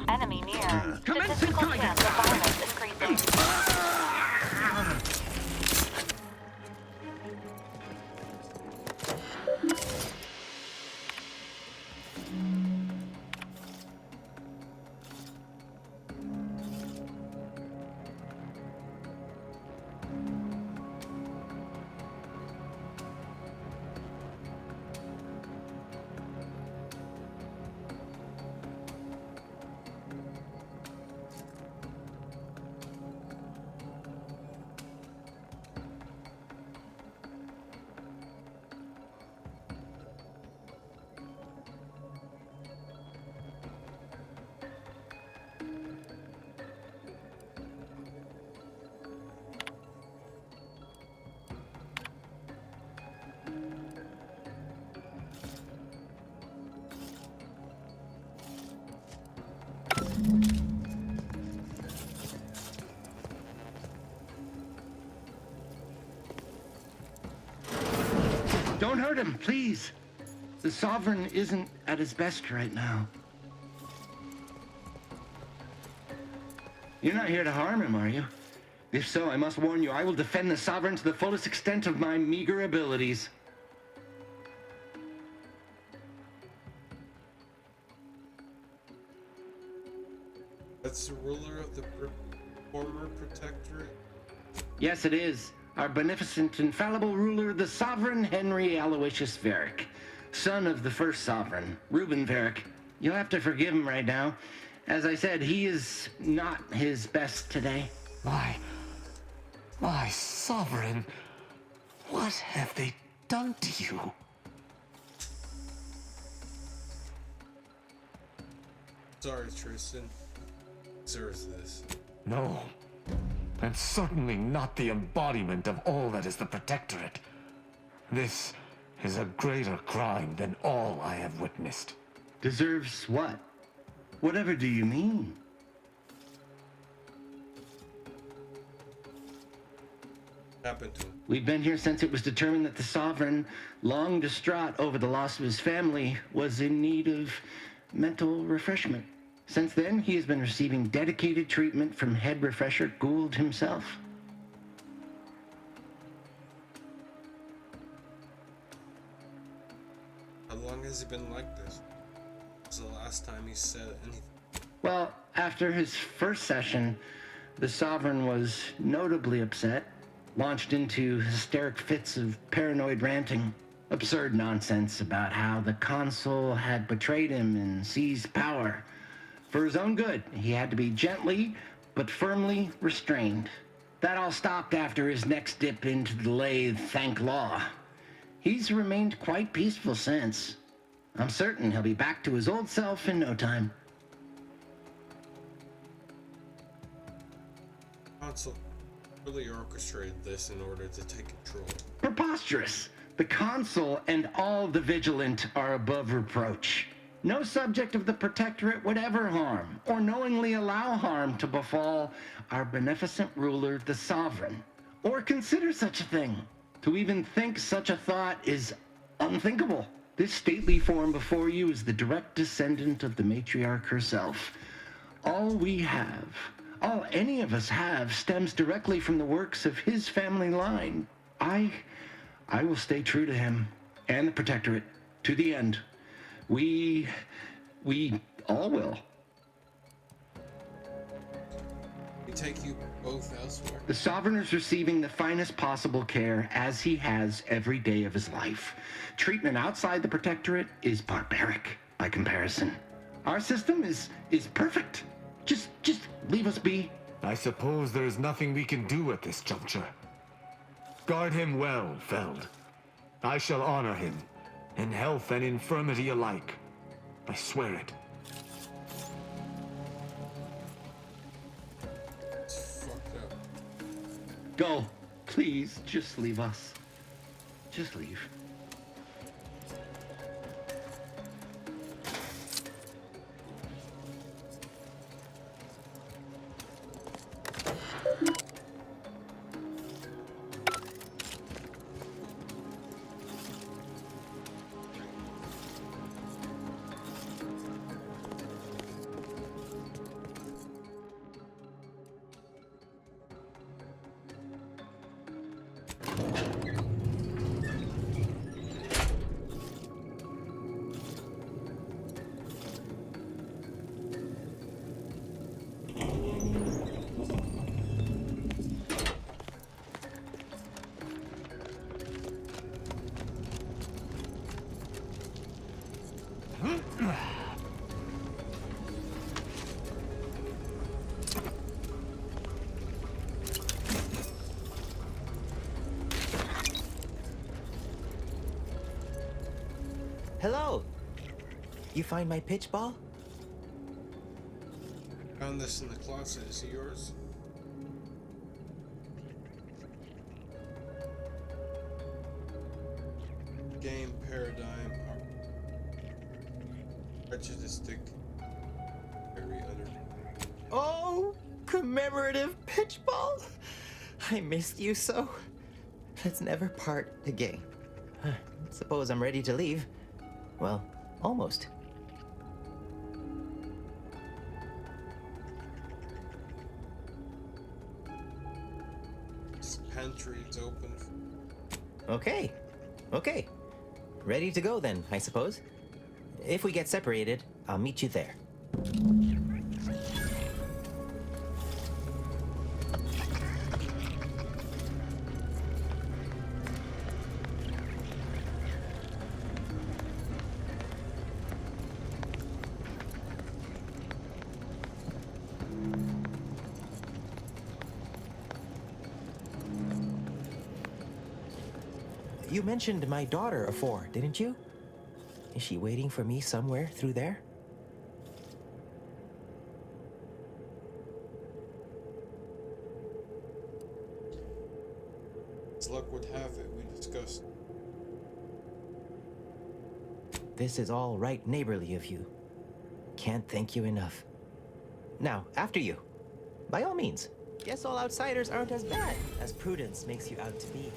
Enemy near. Statistical chance of violence increasing.
Don't hurt him, please. The Sovereign isn't at his best right now. You're not here to harm him, are you? If so, I must warn you, I will defend the Sovereign to the fullest extent of my meager abilities.
That's the ruler of the former protectorate?
Yes, it is. Our beneficent, infallible ruler, the Sovereign Henry Aloysius Varick, son of the first Sovereign, Reuben Varick. You'll have to forgive him right now. As I said, he is not his best today.
My Sovereign, what have they done to you?
Sorry, Tristan. Deserves this.
No, and certainly not the embodiment of all that is the Protectorate. This is a greater crime than all I have witnessed.
Deserves what? Whatever do you mean?
Happened to him.
We've been here since it was determined that the Sovereign, long distraught over the loss of his family, was in need of mental refreshment. Since then, he has been receiving dedicated treatment from head refresher Gould himself.
How long has he been like this? This is the last time he said anything.
Well, after his first session, the Sovereign was notably upset, launched into hysteric fits of paranoid ranting, absurd nonsense about how the Consul had betrayed him and seized power. For his own good, he had to be gently but firmly restrained.
That all stopped after his next dip into the lathe, thank law. He's remained quite peaceful since. I'm certain he'll be back to his old self in no time.
Console really orchestrated this in order to take control.
Preposterous! The consul and all the vigilant are above reproach. No subject of the Protectorate would ever harm, or knowingly allow harm to befall our beneficent ruler, the Sovereign, or consider such a thing. To even think such a thought is unthinkable. This stately form before you is the direct descendant of the matriarch herself. All we have, all any of us have, stems directly from the works of his family line. I will stay true to him and the Protectorate to the end. We all will.
We take you both elsewhere.
The Sovereign is receiving the finest possible care, as he has every day of his life. Treatment outside the Protectorate is barbaric by comparison. Our system is perfect. Just leave us be.
I suppose there is nothing we can do at this juncture. Guard him well, Feld. I shall honor him, in health and infirmity alike. I swear it.
It's fucked up.
Go. Please, just leave us. Just leave.
Hello. You find my pitch ball?
Found this in the closet. Is it yours? Game paradigm. Prejudicistic. Very under.
Oh, commemorative pitch ball. I missed you so. Let's never part again. Suppose I'm ready to leave. Well, almost.
This pantry is open.
Okay. Ready to go then, I suppose. If we get separated, I'll meet you there. You mentioned my daughter afore, didn't you? Is she waiting for me somewhere through there?
As luck would have it, we discussed.
This is all right neighborly of you. Can't thank you enough. Now, after you. By all means. Guess all outsiders aren't as bad as Prudence makes you out to be.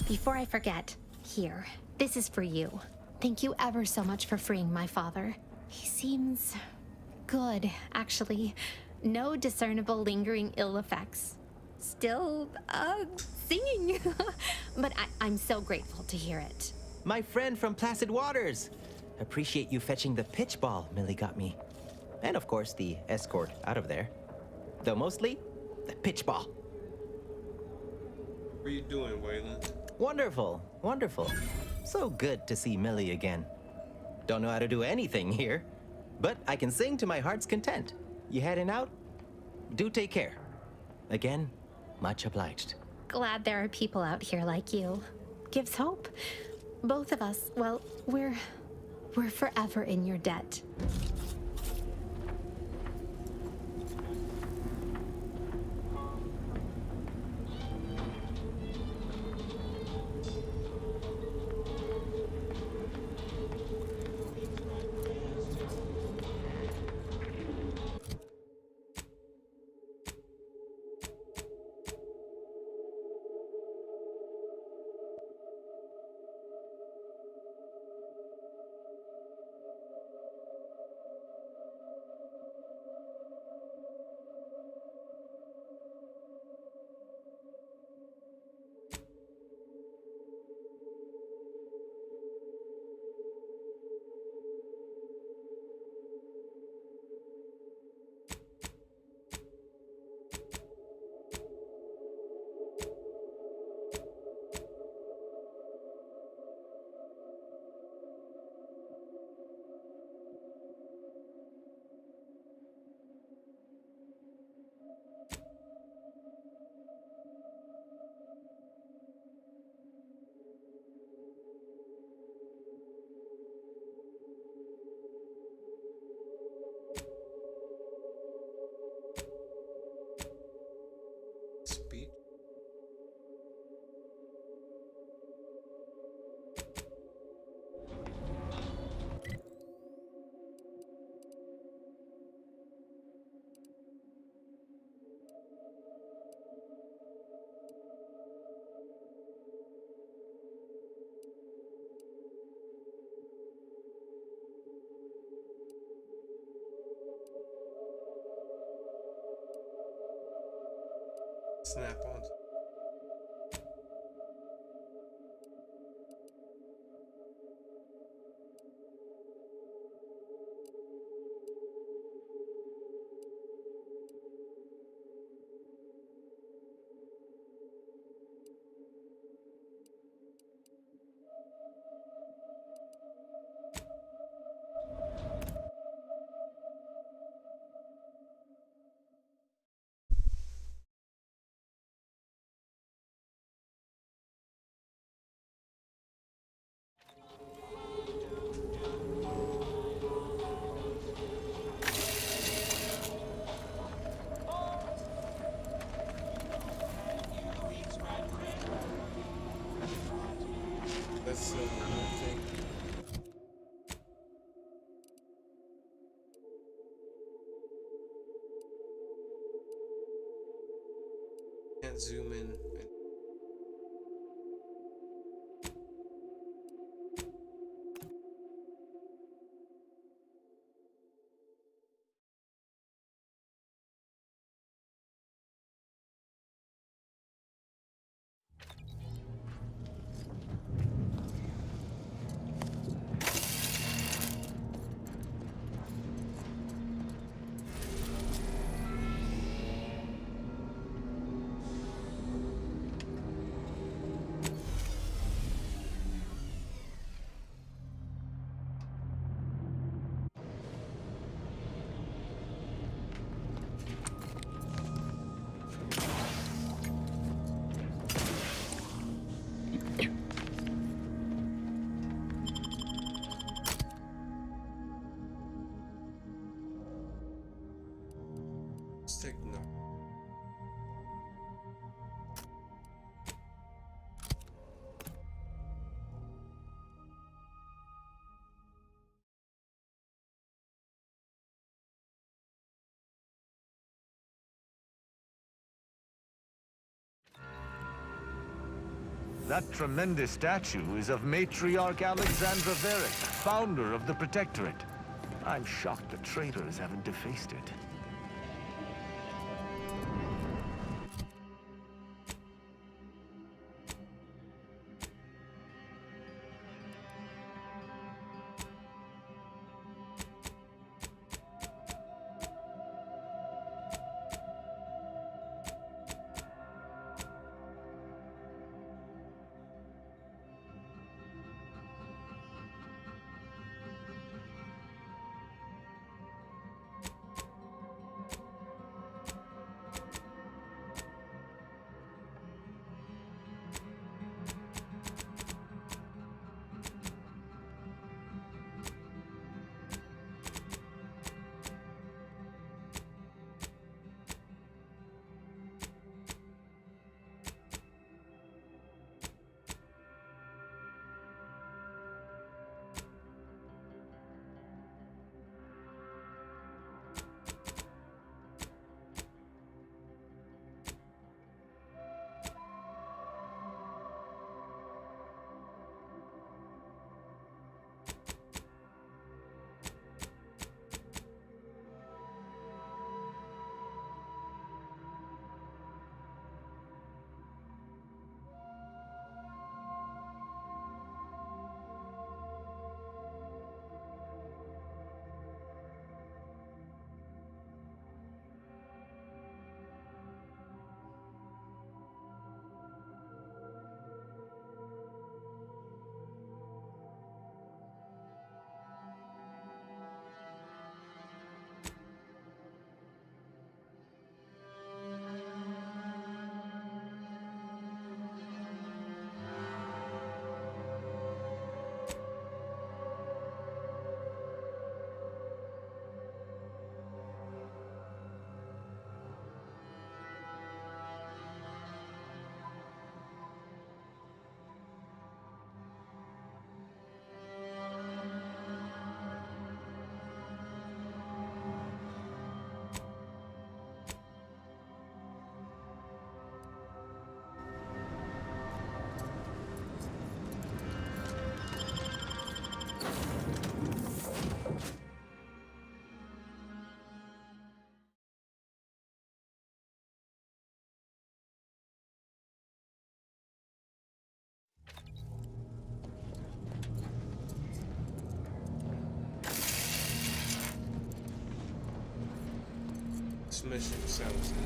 before I forget, here, this is for you. Thank you ever so much for freeing my father. He seems good, actually. No discernible lingering ill effects. Still, singing. But I'm so grateful to hear it.
My friend from Placid Waters. Appreciate you fetching the pitch ball Millie got me. And of course, the escort out of there. Though mostly, the pitch ball.
What are you doing, Wayland?
Wonderful, wonderful. So good to see Millie again. Don't know how to do anything here, but I can sing to my heart's content. You heading out? Do take care. Again, much obliged.
Glad there are people out here like you. Gives hope. Both of us, well, we're forever in your debt.
Speech? Snap-ons. That's one thing. Can't zoom in. Let's take note.
That tremendous statue is of Matriarch Alexandra Veric, founder of the Protectorate. I'm shocked the traitors haven't defaced it.
This mission sounds good.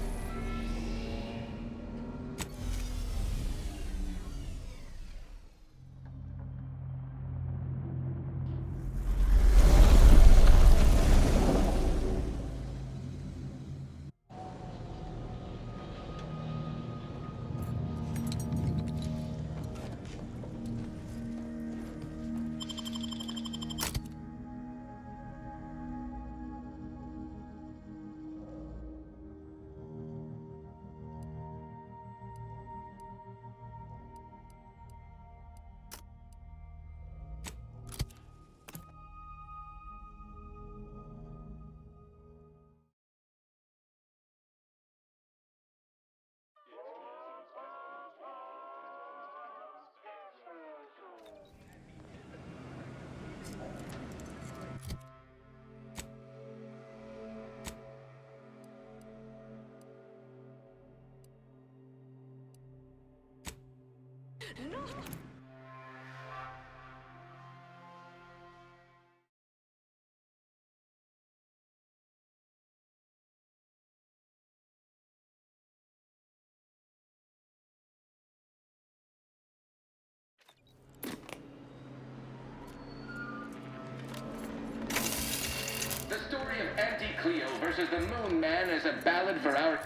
The story of Auntie Cleo versus the Moon Man is a ballad for our...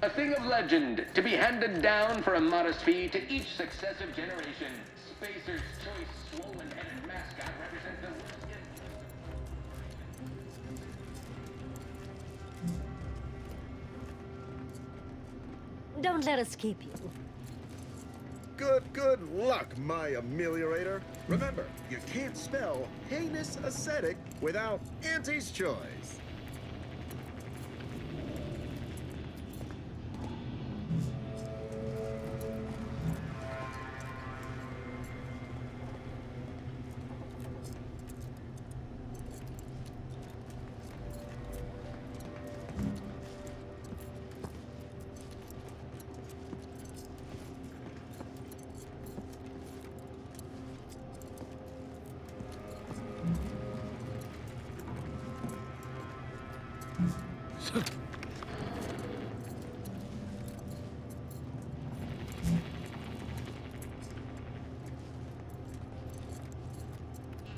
A thing of legend, to be handed down for a modest fee to each successive generation. Spacer's choice swollen-headed mascot represents the worst
Don't let us keep you.
Good luck, my ameliorator. Remember, you can't spell heinous ascetic without Auntie's choice.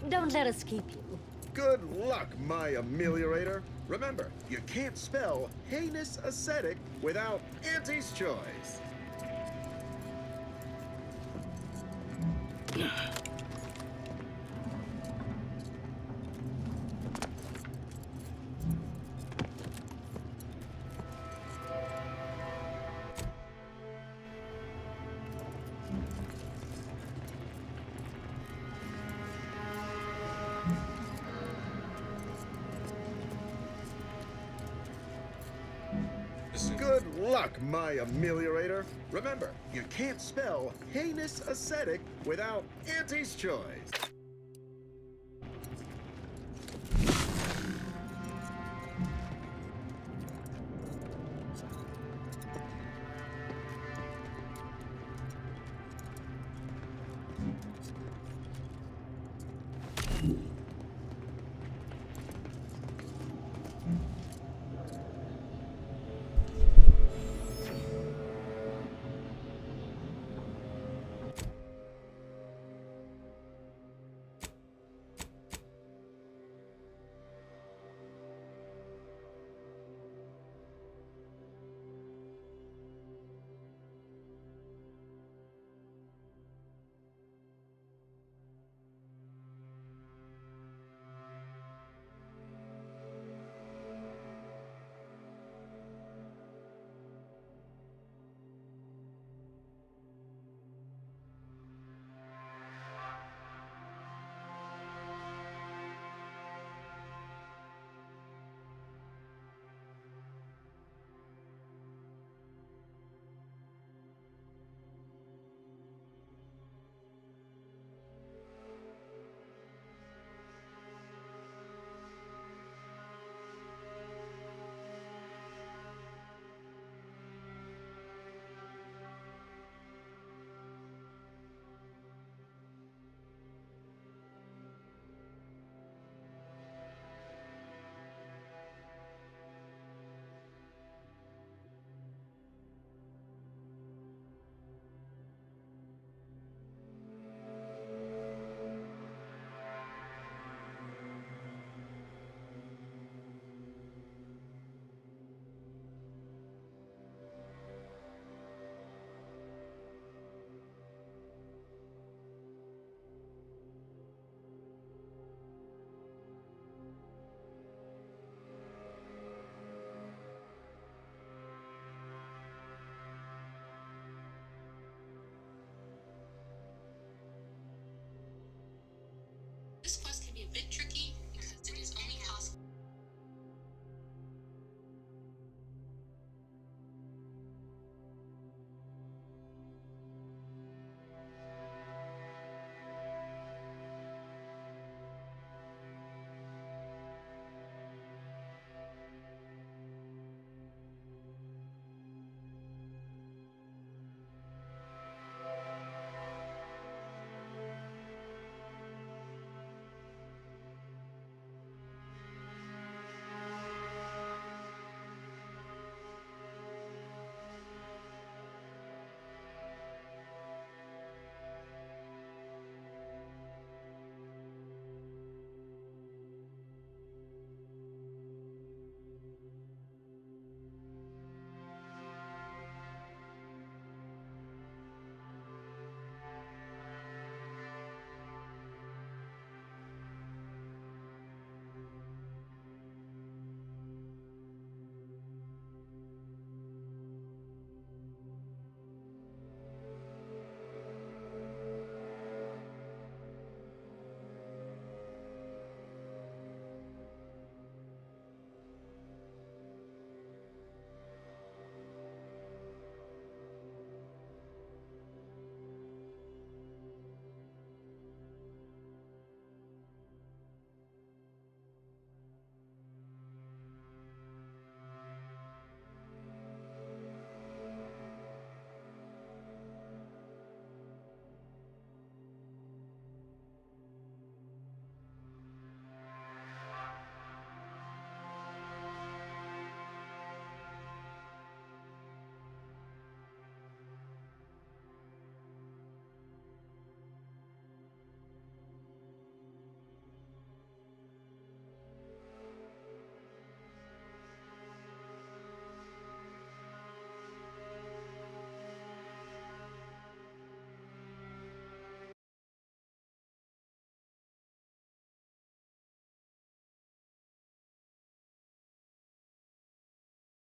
Don't let us keep you.
Good luck, my ameliorator. Remember, you can't spell heinous ascetic without Auntie's choice. Good luck, my ameliorator. Remember, you can't spell heinous ascetic without Auntie's choice.
This quest can be a bit tricky.